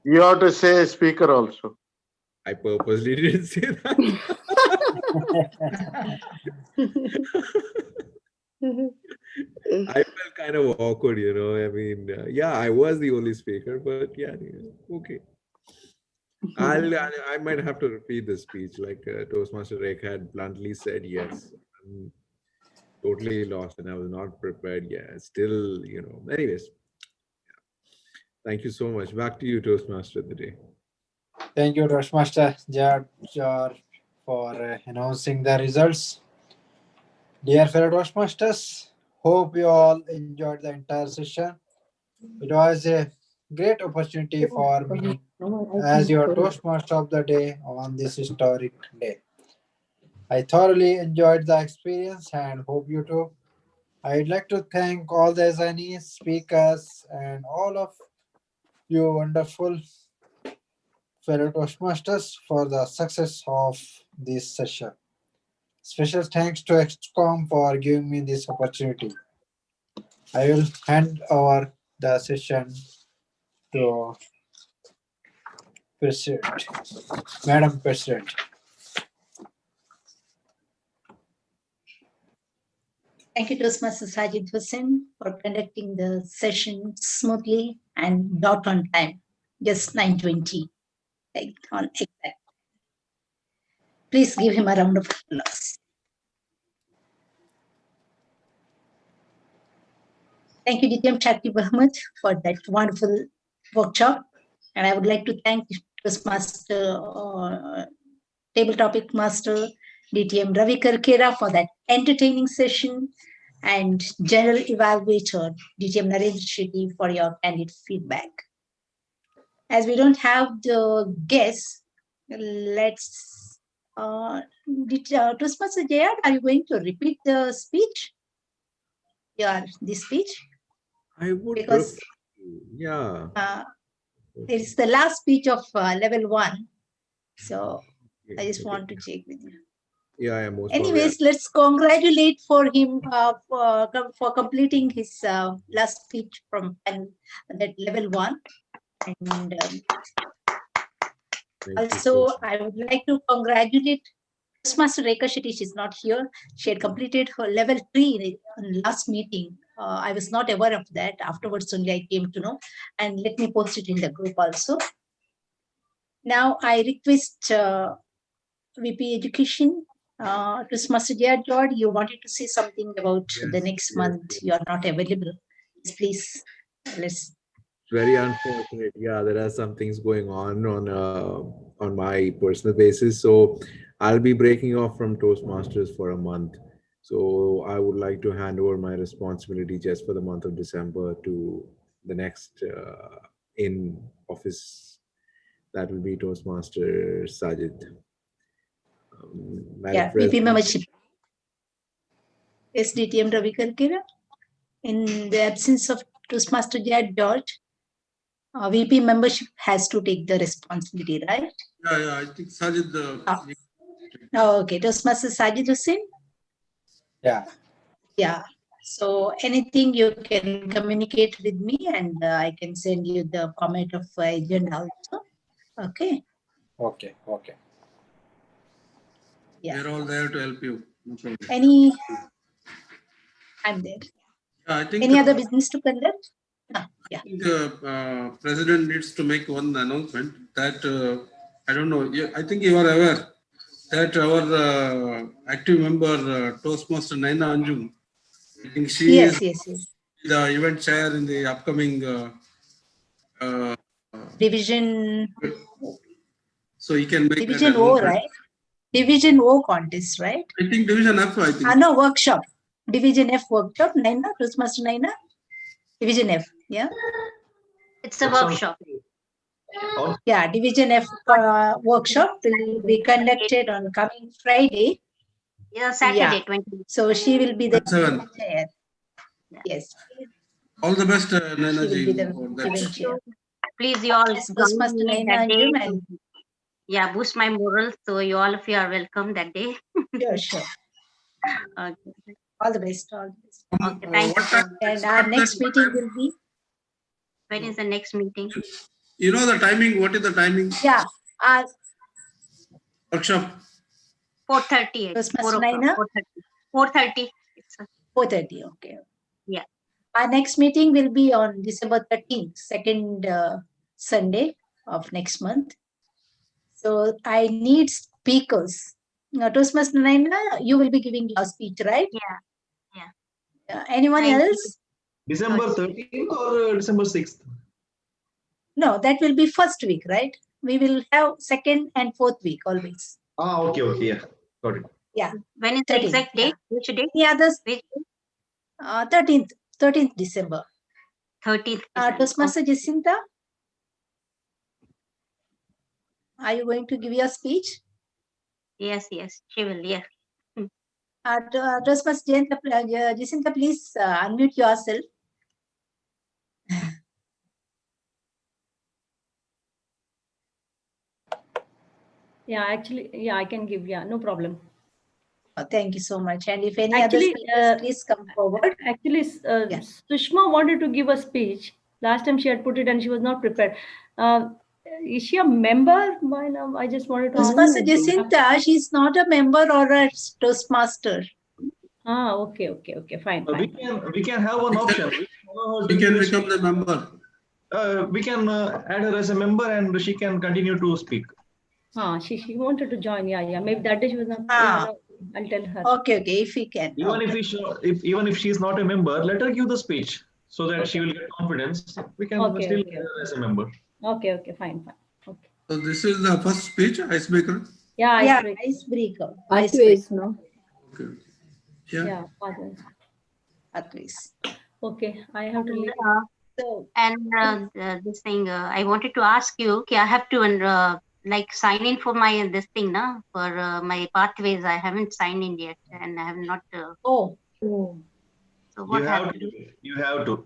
You have to say speaker also. I purposely didn't say that. I felt kind of awkward, you know. I mean, yeah, I was the only speaker, but yeah, okay. I might have to repeat the speech, like Toastmaster Rekha had bluntly said. Yes, I'm totally lost, and I was not prepared. Yeah, still, you know. Anyways, thank you so much. Back to you, Toastmaster of the day. Thank you, Toastmaster Jared, for announcing the results. Dear fellow Toastmasters, hope you all enjoyed the entire session. It was a great opportunity for me as your Toastmaster of the day on this historic day. I thoroughly enjoyed the experience and hope you too. I'd like to thank all the assignees, speakers, and all of you wonderful fellow Toastmasters for the success of this session. Special thanks to XCOM for giving me this opportunity. I will hand over the session to President, Madam President. Thank you, Toastmaster Sajid Hussain, for conducting the session smoothly and dot on time, just 9:20, on exact. Please give him a round of applause. Thank you, DTM Shakib Ahmed, for that wonderful workshop. And I would like to thank Toastmaster, Table Topic Master, DTM Ravi Karkera for that entertaining session, and General Evaluator, DTM Narendra Shetty, for your candid feedback. As we don't have the guests, let's, Toastmaster Jayad, are you going to repeat the speech? The speech? I would, because yeah. It's the last speech of level 1. So I just want to check with you. Yeah, most anyways, let's congratulate for him for completing his last speech from that level 1. And also, I would like to congratulate Toastmaster Rekha Shetty. She's not here. She had completed her level 3 in last meeting. I was not aware of that. Afterwards, only I came to know. And let me post it in the group also. Now, I request VP Education, Toastmaster George, you wanted to say something about the next month. You are not available. Please, let's. Very unfortunate. Yeah, there are some things going on my personal basis. So I'll be breaking off from Toastmasters for a month. So I would like to hand over my responsibility just for the month of December to the next in office. That will be Toastmaster Sajid. Yeah, VP membership. SDTM Ravi Karkera. In the absence of Toastmaster George, VP membership has to take the responsibility, right? Yeah, I think Sajid. Okay, Toastmaster Sajid Hussain. Yeah. Yeah. So anything you can communicate with me, and I can send you the format of agenda also. Okay. Okay. Okay. Yeah. We're all there to help you. No problem. I'm there. Yeah, I think. Any other business to conduct? Yeah. I think President needs to make one announcement that I don't know. I think you are aware that our active member Toastmaster Naina Anjum, I think she is the event chair in the upcoming division. So you can make Division O, right? Division O contest, right? I think Division F. I think. No, workshop. Division F workshop. Naina, Toastmaster Naina. Division F. Yeah. It's a workshop. Yeah, Division F workshop will be conducted on coming Friday. Yeah, Saturday, 20. So she will be the chair. Yes. All the best, Naina She ji. will be the event chair. Please, you all join me that day. And yeah, boost my morale. So you all of you are welcome that day. Sure. Okay. All the best. All the best. Okay, thank you. And our next meeting will be. When is the next meeting? You know the timing? What is the timing? Yeah. Workshop. 4:30. 4:30. 4:30. Okay. Yeah. Our next meeting will be on December 13th, second Sunday of next month. So I need speakers. Now, Toastmaster Naina, you will be giving your speech, right? Yeah. Anyone else? December 13th or December 6th? No, that will be first week, right? We will have second and fourth week always. Okay, yeah. Got it. Yeah. When is the exact date? Which date? The others? 13th December. 13th. Toastmaster Jacinta, are you going to give your speech? Yes, she will. Yeah. Toastmaster Jacinta, please unmute yourself. Yeah, actually, I can give. Yeah, no problem. Thank you so much. And if any other speakers, please come forward. Actually, Sushma wanted to give a speech. Last time she had put it and she was not prepared. Is she a member? I just wanted to ask. Toastmaster Jacinta, she's not a member or a Toastmaster. Okay, fine. We can have one option. We can become the member. We can add her as a member and she can continue to speak. She wanted to join. Yeah. Maybe that day she was not. I'll tell her. Okay, if we can. Even if she's not a member, let her give the speech so that she will get confidence. We can still get her as a member. Okay, fine. Okay. So this is the first speech, icebreaker. Yeah, icebreaker. No? Okay. Yeah. Okay, I have to leave. And this thing, I wanted to ask you. Okay, I have to sign in for my this thing, for my pathways. I haven't signed in yet, and I have not. So what you have to do? You have to.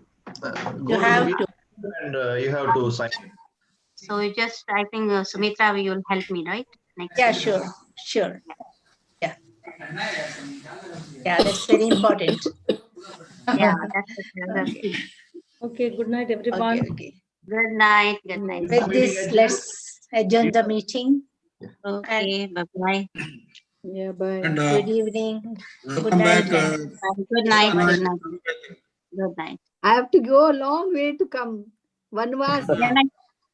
And you have to sign in. So I think Sumitra, you will help me, right? Sure. Yeah, that's very important. Yeah, that's it. Okay, good night, everyone. Okay. Good night. With this, let's adjourn the meeting. Okay, bye-bye. Yeah, bye. And, good evening. Good night. Good night. Good night. I have to go a long way to come. Vanvas.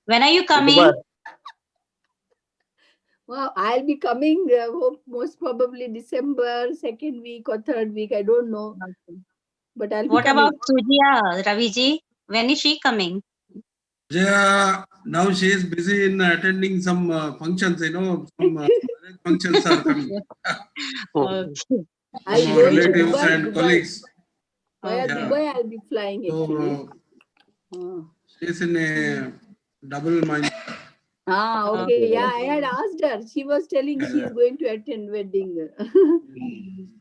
When are you coming? Well, I'll be coming most probably December, second week or third week. I don't know. Okay. But I'll be What coming. about Sujia, Raviji? When is she coming? Yeah, now she is busy in attending some functions, some functions are coming. Relatives and colleagues. Dubai, I'll be flying actually. She is in a double mind. Ah, okay. Yeah, I had asked her. She was telling she's going to attend wedding.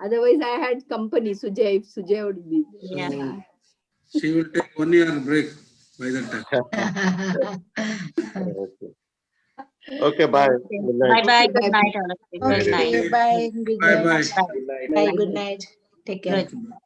Otherwise, I had company, Sujay, if Sujay would be. So she will take 1 year break by that time. Okay. Okay, bye. Good night. Bye-bye. Good night, all of you. Good night. Okay, bye. Good Bye night. bye. Bye. Good night. Take care. Good.